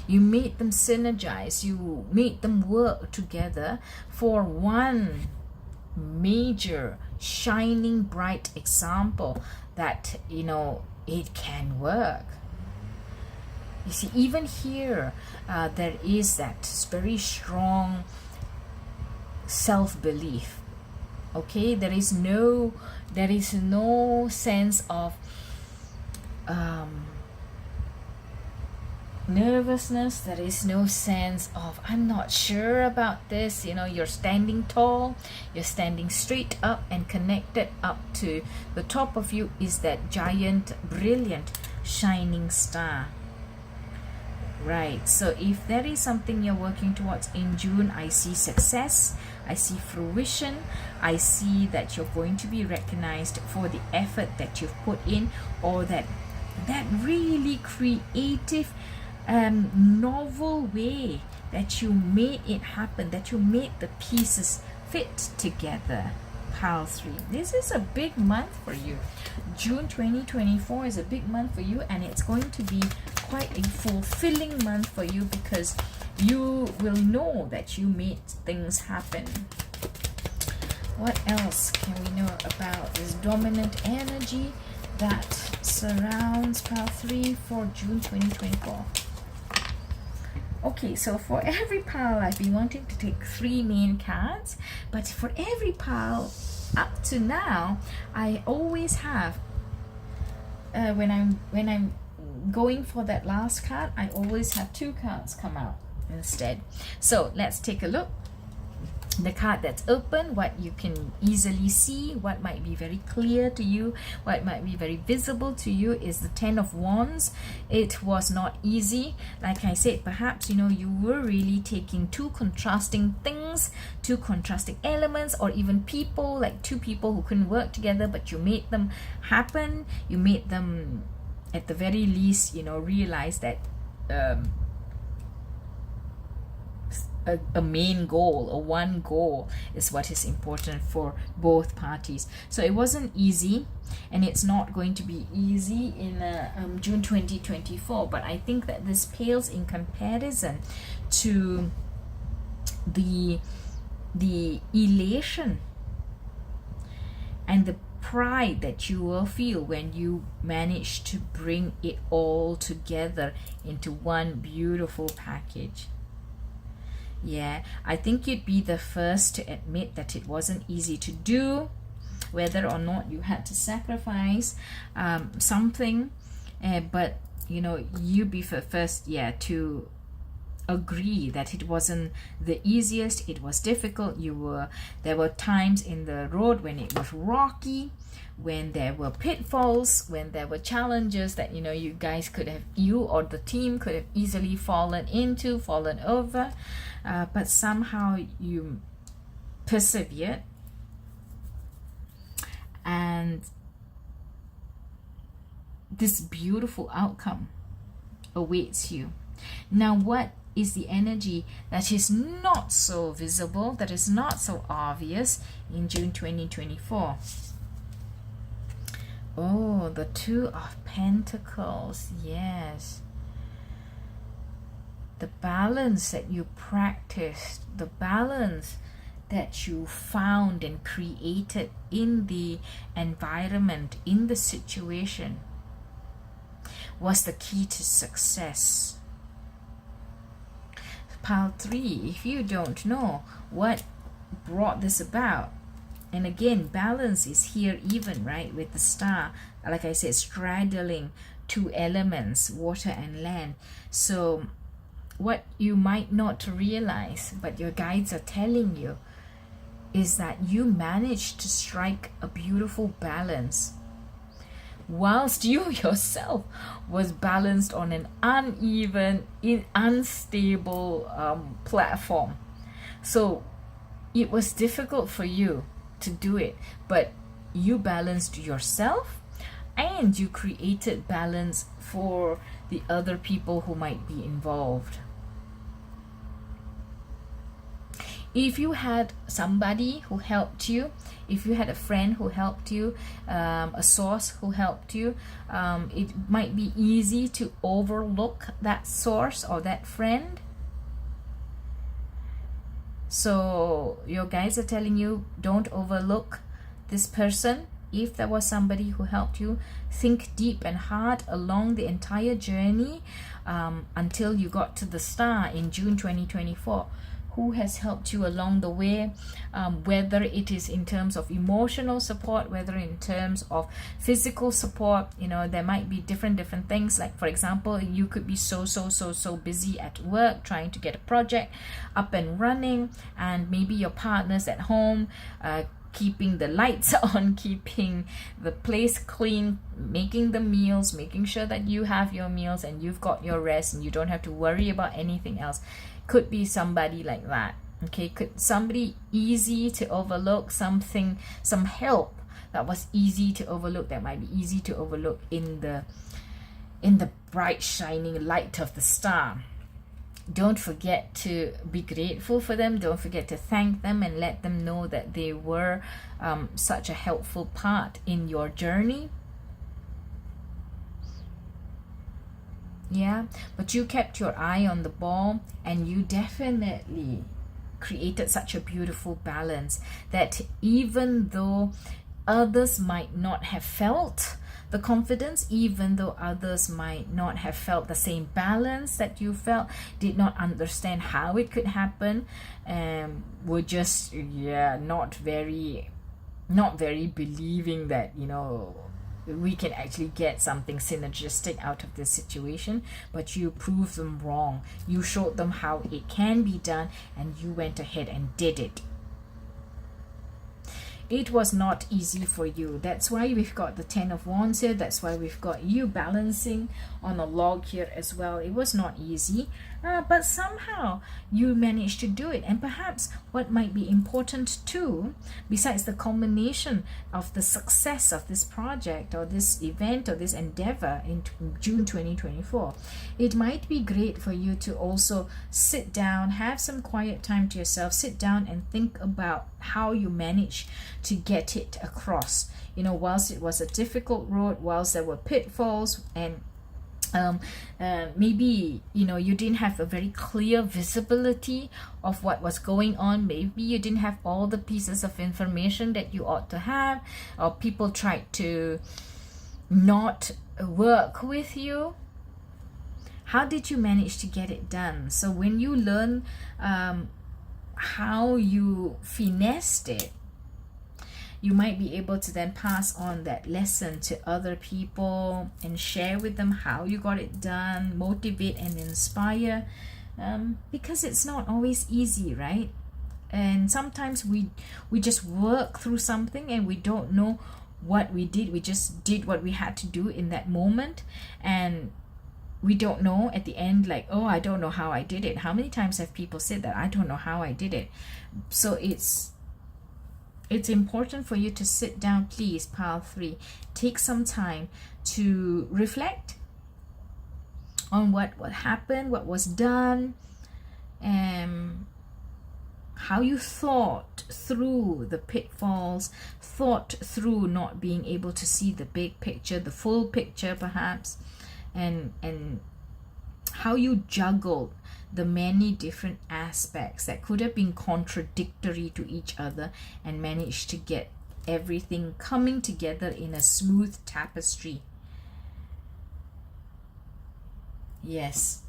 You made them synergize. You made them work together for one major, shining, bright example that, you know, it can work. You see, even here, there is that very strong self-belief. Okay, there is no sense of nervousness. There is no sense of I'm not sure about this. You know, you're standing tall, you're standing straight up and connected up to the top of you is that giant, brilliant, shining star. Right, so if there is something you're working towards in June, I see success, I see fruition, I see that you're going to be recognized for the effort that you've put in, or that really creative novel way that you made it happen, that you made the pieces fit together. Pile 3, this is a big month for you. June 2024 is a big month for you, and it's going to be quite a fulfilling month for you because you will know that you made things happen. What else can we know about this dominant energy that surrounds Pile 3 for June 2024? Okay, so for every pile, I've been wanting to take 3 main cards, but for every pile up to now, I always have when I'm going for that last card, I always have 2 cards come out instead. So let's take a look. The card that's open, what you can easily see, what might be very clear to you, what might be very visible to you, is the 10 of Wands. It was not easy. Like I said, perhaps, you know, you were really taking 2 contrasting things, 2 contrasting elements, or even people, like 2 people who couldn't work together, but you made them happen. You made them, at the very least, you know, realize that a main goal, or one goal, is what is important for both parties. So it wasn't easy, and it's not going to be easy in June 2024, but I think that this pales in comparison to the elation and the pride that you will feel when you manage to bring it all together into one beautiful package. Yeah, I think you'd be the first to admit that it wasn't easy to do, whether or not you had to sacrifice something, but you know, you'd be the first, yeah, to agree that it wasn't the easiest. It was difficult. There were times in the road when it was rocky, when there were pitfalls, when there were challenges that, you know, you guys could have, you or the team could have easily fallen over, but somehow you persevered, and this beautiful outcome awaits you. Now, what is the energy that is not so visible, that is not so obvious in June 2024? Oh, the 2 of Pentacles. Yes. The balance that you practiced, the balance that you found and created in the environment, in the situation, was the key to success. Pile 3, if you don't know what brought this about, and again, balance is here even, right, with the star, like I said, straddling 2 elements, water and land. So what you might not realize, but your guides are telling you, is that you managed to strike a beautiful balance whilst you yourself was balanced on an uneven, unstable platform. So it was difficult for you to do it, but you balanced yourself, and you created balance for the other people who might be involved. If you had somebody who helped you, if you had a friend who helped you, a source who helped you, it might be easy to overlook that source or that friend. So your guides are telling you, don't overlook this person. If there was somebody who helped you, think deep and hard along the entire journey until you got to the star in June 2024. Who has helped you along the way, whether it is in terms of emotional support, whether in terms of physical support. You know, there might be different things. Like, for example, you could be so busy at work trying to get a project up and running, and maybe your partner's at home keeping the lights on, keeping the place clean, making the meals, making sure that you have your meals and you've got your rest and you don't have to worry about anything else. Could be somebody like that. Okay, could somebody easy to overlook, something, some help that was easy to overlook, that might be easy to overlook in the bright shining light of the star. Don't forget to be grateful for them. Don't forget to thank them and let them know that they were such a helpful part in your journey. Yeah, but you kept your eye on the ball, and you definitely created such a beautiful balance that even though others might not have felt the confidence, even though others might not have felt the same balance that you felt, did not understand how it could happen, were just not very believing that, you know, we can actually get something synergistic out of this situation, but you proved them wrong. You showed them how it can be done, and you went ahead and did it. It was not easy for you. That's why we've got the 10 of Wands here. That's why we've got you balancing on a log here as well. It was not easy, but somehow you managed to do it. And perhaps what might be important too, besides the culmination of the success of this project or this event or this endeavor in June 2024, it might be great for you to also sit down, have some quiet time to yourself, sit down and think about how you manage to get it across. You know, whilst it was a difficult road, whilst there were pitfalls, and maybe, you know, you didn't have a very clear visibility of what was going on. Maybe you didn't have all the pieces of information that you ought to have, or people tried to not work with you. How did you manage to get it done? So when you learn how you finessed it, you might be able to then pass on that lesson to other people and share with them how you got it done, motivate and inspire, because it's not always easy, right? And sometimes we just work through something and we don't know what we did. We just did what we had to do in that moment, and we don't know at the end, like, oh, I don't know how I did it. How many times have people said that? I don't know how I did it. So it's important for you to sit down, please, pile 3. Take some time to reflect on what happened, what was done, and how you thought through the pitfalls, thought through not being able to see the big picture, the full picture perhaps, and how you juggled the many different aspects that could have been contradictory to each other and managed to get everything coming together in a smooth tapestry. Yes,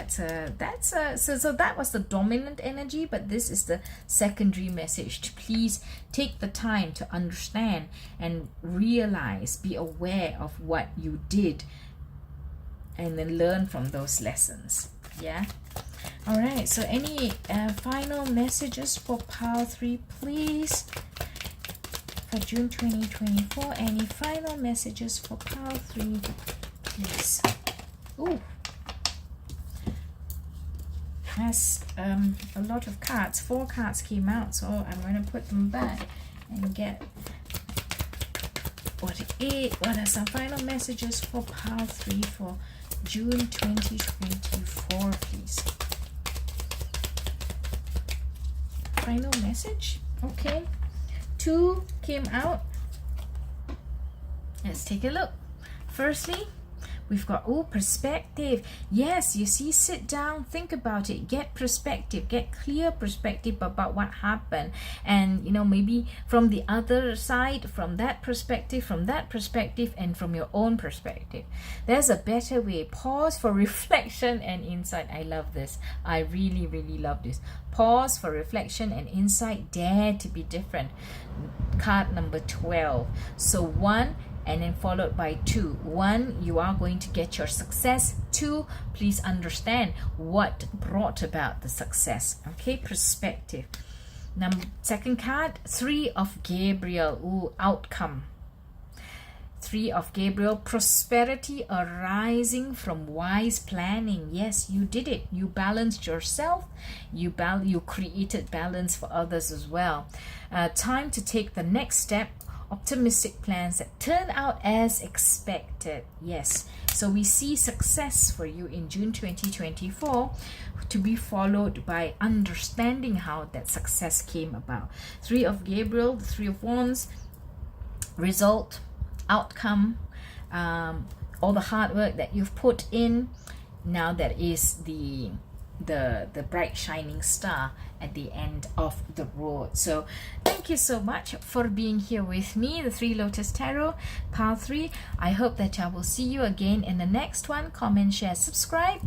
so that was the dominant energy, but this is the secondary message. To please take the time to understand and realize, be aware of what you did, and then learn from those lessons. Yeah. All right, so any final messages for pile 3, please, for June 2024? Any final messages for pile 3, please? Ooh, has a lot of cards. 4 cards came out, so I'm going to put them back and get what are some final messages for pile 3 for June 2024, please? Final message. Okay, 2 came out. Let's take a look. Firstly, we've got, perspective. Yes, you see, sit down, think about it, get perspective, get clear perspective about what happened. And, you know, maybe from the other side, from that perspective, and from your own perspective. There's a better way. Pause for reflection and insight. I love this. I really, really love this. Pause for reflection and insight. Dare to be different. Card number 12. So 1, and then followed by 2. 1, you are going to get your success. 2, please understand what brought about the success. Okay, perspective. Second card, 3 of Gabriel. Outcome. 3 of Gabriel, prosperity arising from wise planning. Yes, you did it. You balanced yourself. You created balance for others as well. Time to take the next step. Optimistic plans that turn out as expected. Yes, so we see success for you in June 2024, to be followed by understanding how that success came about. 3 of Gabriel, the 3 of Wands, result, outcome, all the hard work that you've put in. Now that is the bright shining star at the end of the road. So thank you so much for being here with me, the 3 Lotus Tarot, pile 3. I hope that I will see you again in the next one. Comment, share, subscribe,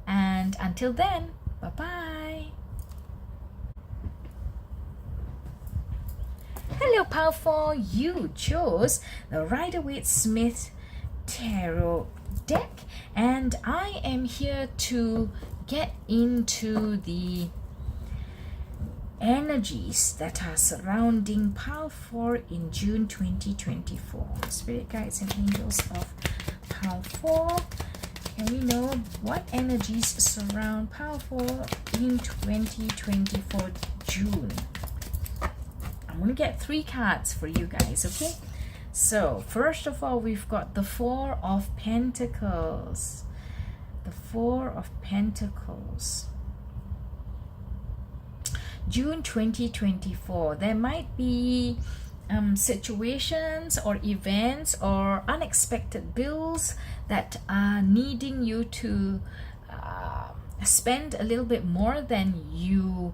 and until then, bye bye. Hello, Pile 4. You chose the Rider-Waite-Smith Tarot deck, and I am here to get into the energies that are surrounding Pile 4 in June 2024. Spirit guides and angels of Pile 4. Can we know what energies surround Pile 4 in 2024 June? I'm going to get 3 cards for you guys, okay? So, first of all, we've got the Four of Pentacles. The Four of Pentacles. June 2024. There might be situations or events or unexpected bills that are needing you to spend a little bit more than you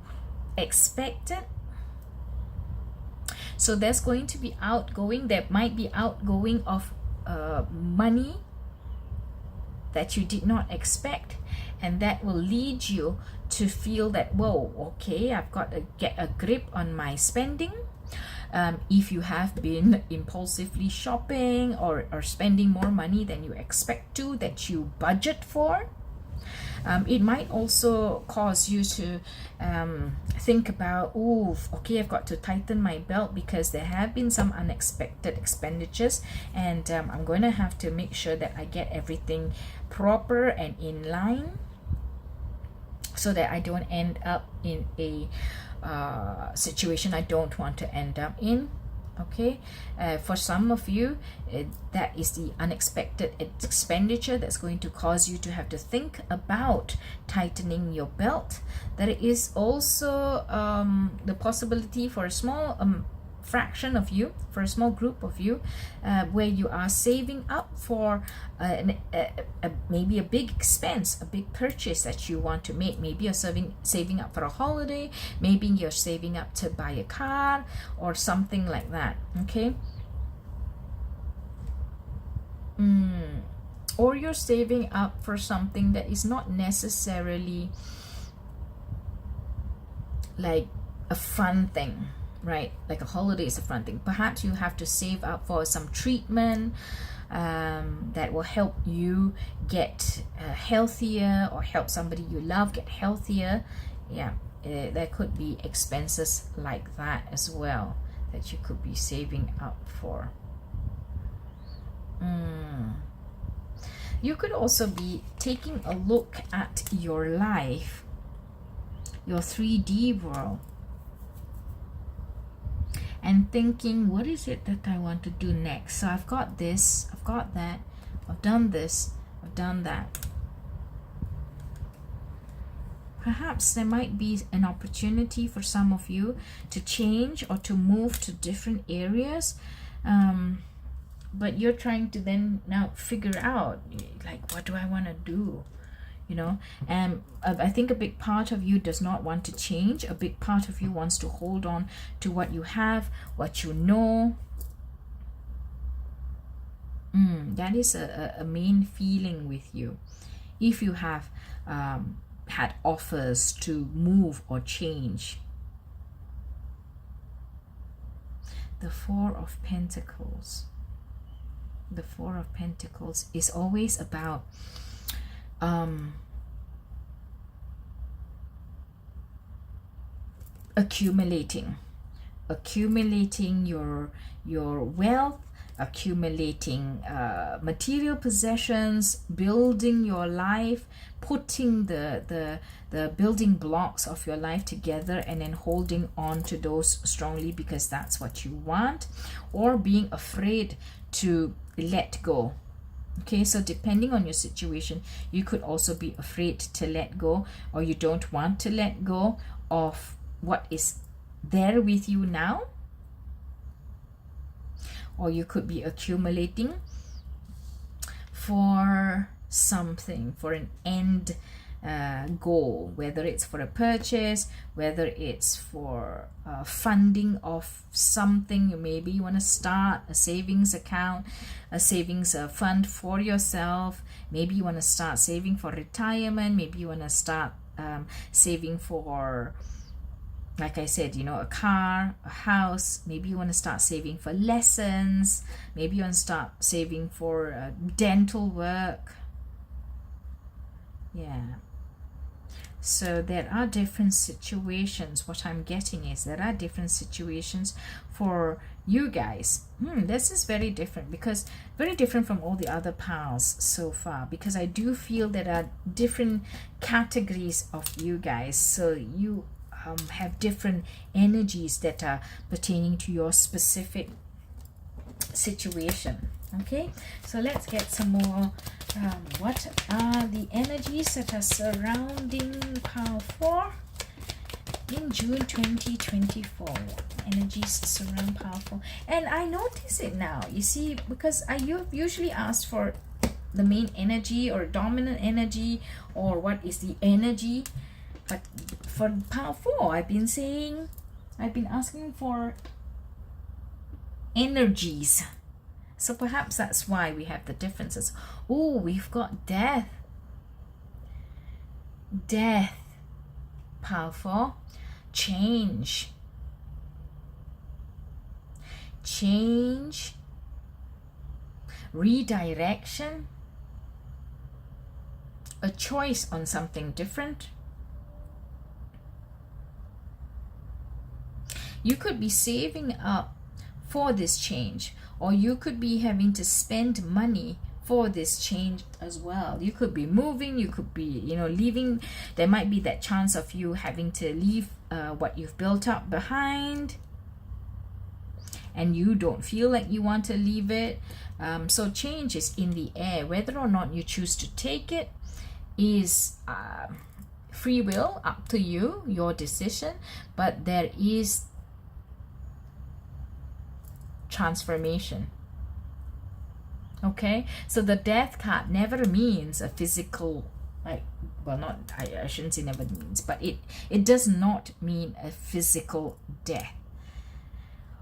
expected. So there's going to be outgoing. There might be outgoing of money that you did not expect, and that will lead you to feel that, whoa, okay, I've got to get a grip on my spending. If you have been impulsively shopping or spending more money than you expect to, that you budget for, it might also cause you to think about, oh, okay, I've got to tighten my belt because there have been some unexpected expenditures, and I'm going to have to make sure that I get everything proper and in line so that I don't end up in a situation I don't want to end up in. Okay, for some of you, that is the unexpected expenditure that's going to cause you to have to think about tightening your belt. There is also the possibility for a small fraction of you, for a small group of you, where you are saving up for maybe a big expense, a big purchase that you want to make. Maybe you're saving up for a holiday, maybe you're saving up to buy a car or something like that. Okay, or you're saving up for something that is not necessarily like a fun thing, right? Like a holiday is a fun thing. Perhaps you have to save up for some treatment that will help you get healthier, or help somebody you love get healthier. Yeah, there could be expenses like that as well that you could be saving up for. You could also be taking a look at your life, your 3D world, and thinking, what is it that I want to do next? So I've got this, I've got that, I've done this, I've done that. Perhaps there might be an opportunity for some of you to change or to move to different areas, but you're trying to then now figure out, like, what do I want to do? You know, and I think a big part of you does not want to change. A big part of you wants to hold on to what you have, what you know. That is a main feeling with you. If you have had offers to move or change. The Four of Pentacles. The Four of Pentacles is always about accumulating your wealth, accumulating material possessions, building your life, putting the building blocks of your life together, and then holding on to those strongly because that's what you want, or being afraid to let go. Okay, so depending on your situation, you could also be afraid to let go, or you don't want to let go of what is there with you now. Or you could be accumulating for something, for an end goal, whether it's for a purchase, whether it's for funding of something. Maybe you want to start a savings account, a savings fund for yourself. Maybe you want to start saving for retirement. Maybe you want to start saving for like I said, you know, a car, a house. Maybe you want to start saving for lessons. Maybe you want to start saving for dental work. Yeah. So there are different situations. What I'm getting is there are different situations for you guys. This is very different, because very different from all the other piles so far, because I do feel there are different categories of you guys. So you have different energies that are pertaining to your specific situation. Okay, so let's get some more. What are the energies that are surrounding pile 4 in June 2024? Energies surround pile 4, and I notice it now, you see, because you usually asked for the main energy or dominant energy, or what is the energy. But for pile 4, I've been asking for energies. So perhaps that's why we have the differences. Oh, we've got death. Death. Pile 4. Change. Change. Redirection. A choice on something different. You could be saving up for this change, or you could be having to spend money for this change as well. You could be moving, you could be, you know, leaving. There might be that chance of you having to leave what you've built up behind, and you don't feel like you want to leave it. So change is in the air. Whether or not you choose to take it is free will, up to you, your decision. But there is transformation. Okay, so the death card never means a physical, like, well, not, I shouldn't say never means, but it does not mean a physical death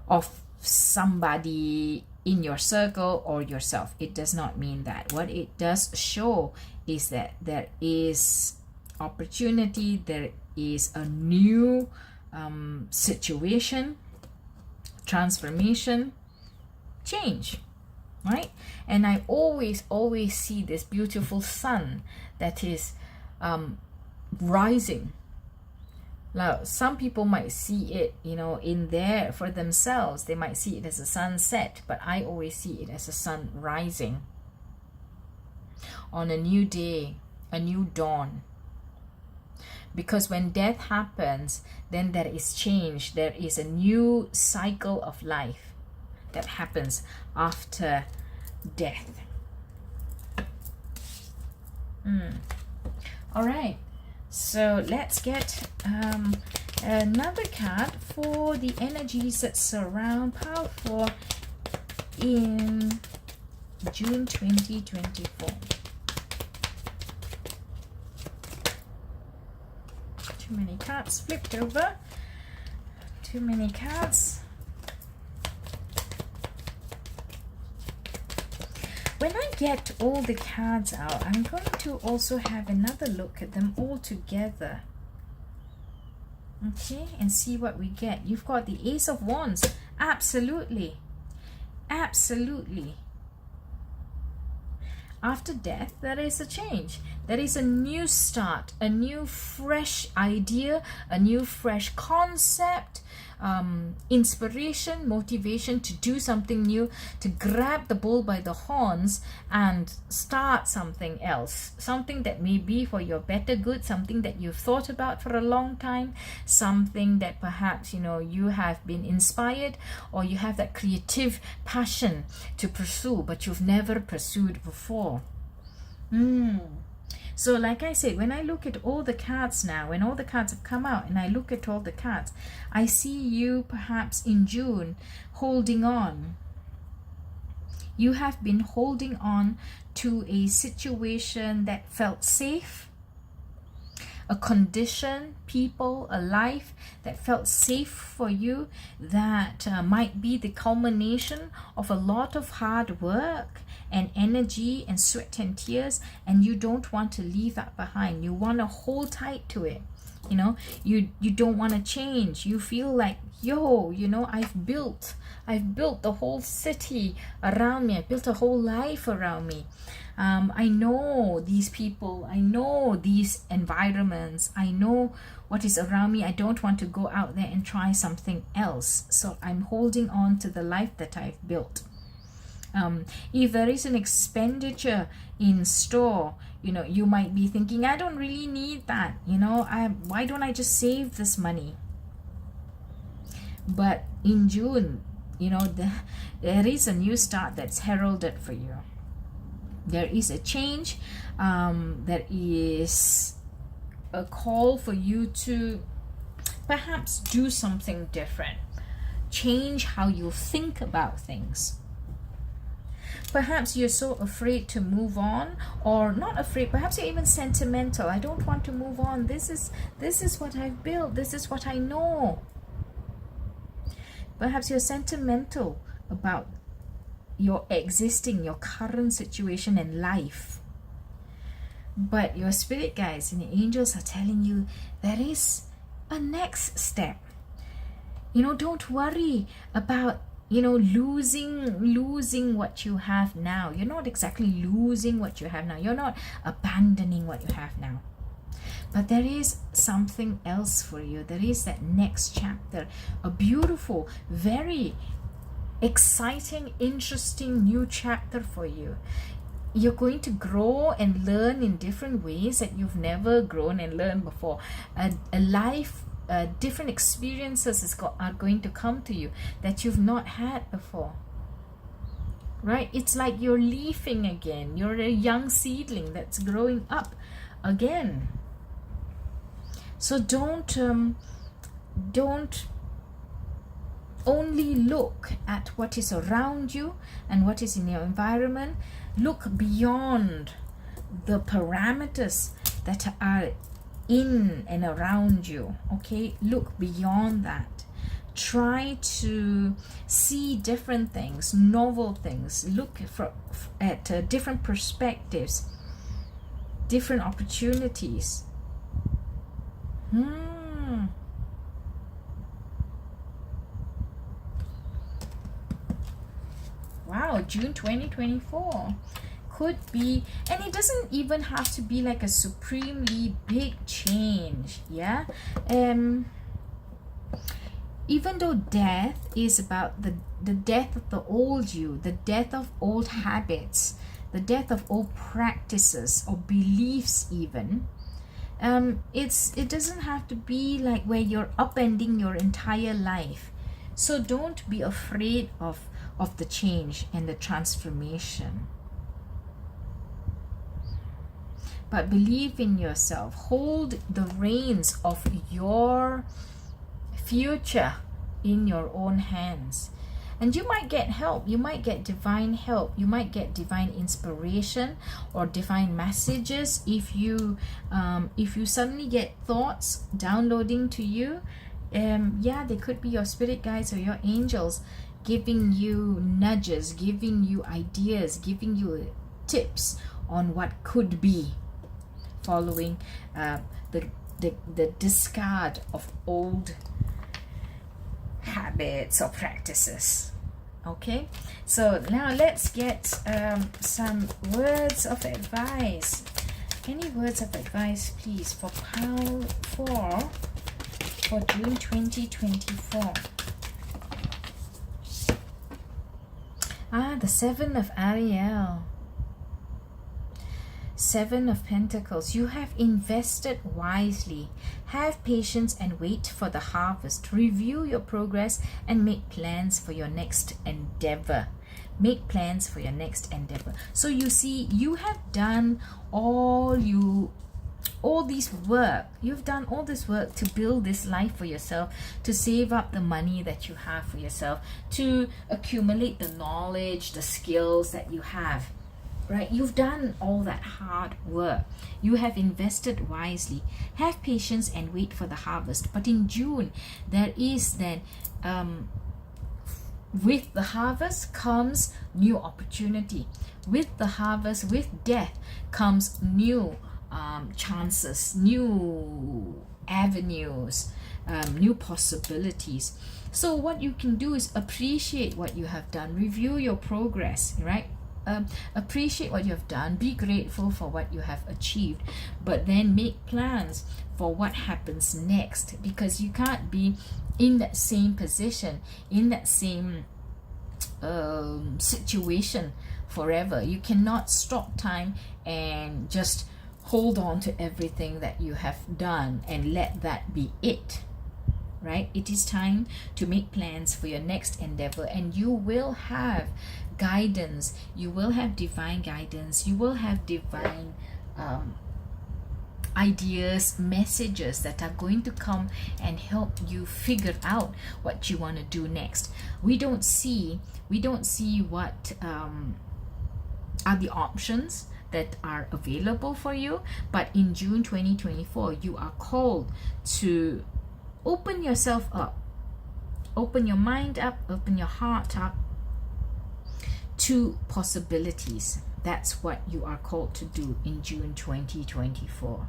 of somebody in your circle or yourself. It does not mean that. What it does show is that there is opportunity, there is a new situation, transformation, change, right? And I always see this beautiful sun that is rising. Now, some people might see it, you know, in there for themselves. They might see it as a sunset, but I always see it as a sun rising on a new day, a new dawn. Because when death happens, then there is change. There is a new cycle of life that happens after death. All right, so let's get another card for the energies that surround pile 4 in June 2024. Too many cards flipped over. Too many cards. When I get all the cards out, I'm going to also have another look at them all together. Okay, and see what we get. You've got the Ace of Wands. Absolutely. Absolutely. After death, there is a change. There is a new start, a new fresh idea, a new fresh concept, inspiration, motivation to do something new, to grab the bull by the horns and start something else, something that may be for your better good, something that you've thought about for a long time, something that perhaps, you know, you have been inspired, or you have that creative passion to pursue, but you've never pursued before. So like I said, when I look at all the cards now, when all the cards have come out and I look at all the cards, I see you perhaps in June holding on. You have been holding on to a situation that felt safe, a condition, people, a life that felt safe for you, that might be the culmination of a lot of hard work and energy and sweat and tears, and you don't want to leave that behind. You want to hold tight to it. You know, you don't want to change. You feel like, yo, you know, I've built the whole city around me. I built a whole life around me. I know these people, I know these environments, I know what is around me. I don't want to go out there and try something else. So I'm holding on to the life that I've built. If there is an expenditure in store, you know, you might be thinking, I don't really need that. You know, why don't I just save this money? But in June, you know, there is a new start that's heralded for you. There is a change. There is a call for you to perhaps do something different. Change how you think about things. Perhaps you're so afraid to move on, or not afraid, perhaps you're even sentimental. I don't want to move on. This is what I've built. This is what I know. Perhaps you're sentimental about your current situation in life. But your spirit guides and the angels are telling you there is a next step. You know, don't worry about, you know, losing what you have now. You're not exactly losing what you have now. You're not abandoning what you have now. But there is something else for you. There is that next chapter, a beautiful, very exciting, interesting new chapter for you. You're going to grow and learn in different ways that you've never grown and learned before. A life, different experiences are going to come to you that you've not had before. Right? It's like you're leafing again. You're a young seedling that's growing up again. So don't only look at what is around you and what is in your environment. Look beyond the parameters that are in and around you. Okay, look beyond that. Try to see different things, novel things. Look at different perspectives, different opportunities. Wow, June 2024 could be, and it doesn't even have to be like a supremely big change. Yeah, even though death is about the death of the old you, the death of old habits, the death of old practices or beliefs even, it doesn't have to be like where you're upending your entire life. So don't be afraid of the change and the transformation. But believe in yourself. Hold the reins of your future in your own hands. And you might get help. You might get divine help. You might get divine inspiration or divine messages if you suddenly get thoughts downloading to you. They could be your spirit guides or your angels giving you nudges, giving you ideas, giving you tips on what could be, following the discard of old habits or practices. Okay, so now let's get some words of advice. Any words of advice, please, for Pile 4 for June 2024? The 7 of Ariel. 7 of Pentacles. You have invested wisely. Have patience and wait for the harvest. Review your progress and make plans for your next endeavor. Make plans for your next endeavor. So you see, you have done all this work. You've done all this work to build this life for yourself, to save up the money that you have for yourself, to accumulate the knowledge, the skills that you have. Right? You've done all that hard work. You have invested wisely. Have patience and wait for the harvest. But in June, there is then, with the harvest comes new opportunity. With the harvest, with death, comes new chances, new avenues, new possibilities. So what you can do is appreciate what you have done, review your progress, right? Appreciate what you have done, be grateful for what you have achieved, but then make plans for what happens next, because you can't be in that same position, in that same situation forever. You cannot stop time and just hold on to everything that you have done and let that be it, right? It is time to make plans for your next endeavor, and you will have guidance, you will have divine guidance, you will have divine ideas, messages that are going to come and help you figure out what you want to do next. We don't see what are the options that are available for you, but in June 2024 you are called to open yourself up, open your mind up, open your heart up to possibilities. That's what you are called to do in June 2024.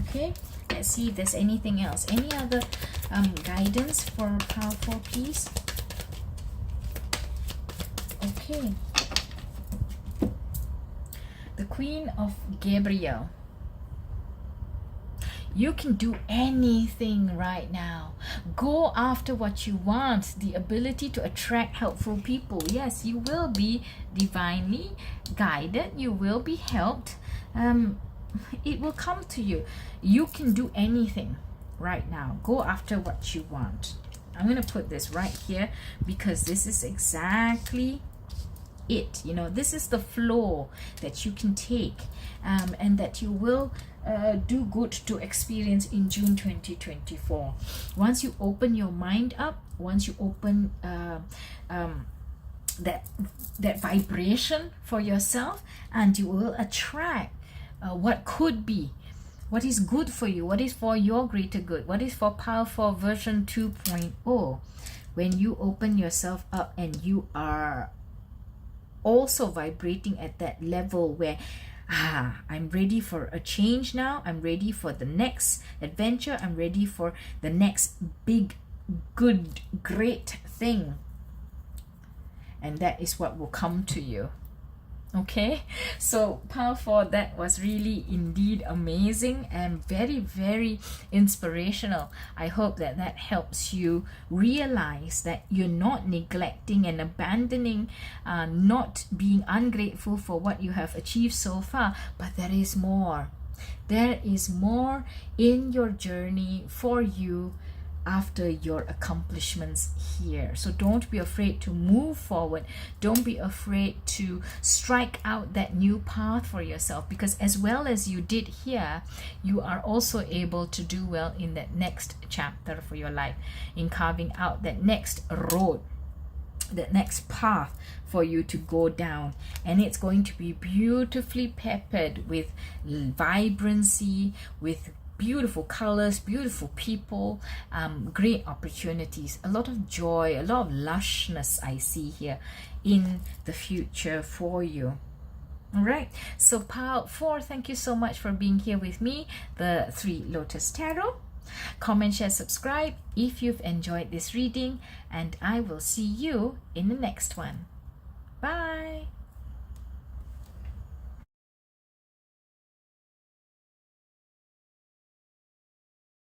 Okay, let's see if there's anything else. Any other guidance for Pile 4, please? Okay. The Queen of Gabriel. You can do anything right now. Go after what you want. The ability to attract helpful people. Yes, you will be divinely guided. You will be helped. It will come to you. You can do anything right now. Go after what you want. I'm going to put this right here because this is exactly it. You know, this is the flow that you can take and that you will do good to experience in June 2024. Once you open your mind up, once you open that vibration for yourself, and you will attract what could be, what is good for you, what is for your greater good, what is for Pile 4 version 2.0. When you open yourself up and you are also vibrating at that level where I'm ready for a change now, I'm ready for the next adventure, I'm ready for the next big, good, great thing, and that is what will come to you. Okay, so Pile 4, that was really indeed amazing and very, very inspirational. I hope that that helps you realize that you're not neglecting and abandoning, not being ungrateful for what you have achieved so far, but there is more. There is more in your journey for you after your accomplishments here. So don't be afraid to move forward. Don't be afraid to strike out that new path for yourself, because as well as you did here, you are also able to do well in that next chapter for your life, in carving out that next road, that next path for you to go down. And it's going to be beautifully peppered with vibrancy, with beautiful colors, beautiful people, great opportunities, a lot of joy, a lot of lushness I see here in the future for you. All right, so Pile 4, thank you so much for being here with me, the 3 Lotus Tarot. Comment, share, subscribe if you've enjoyed this reading, and I will see you in the next one. Bye.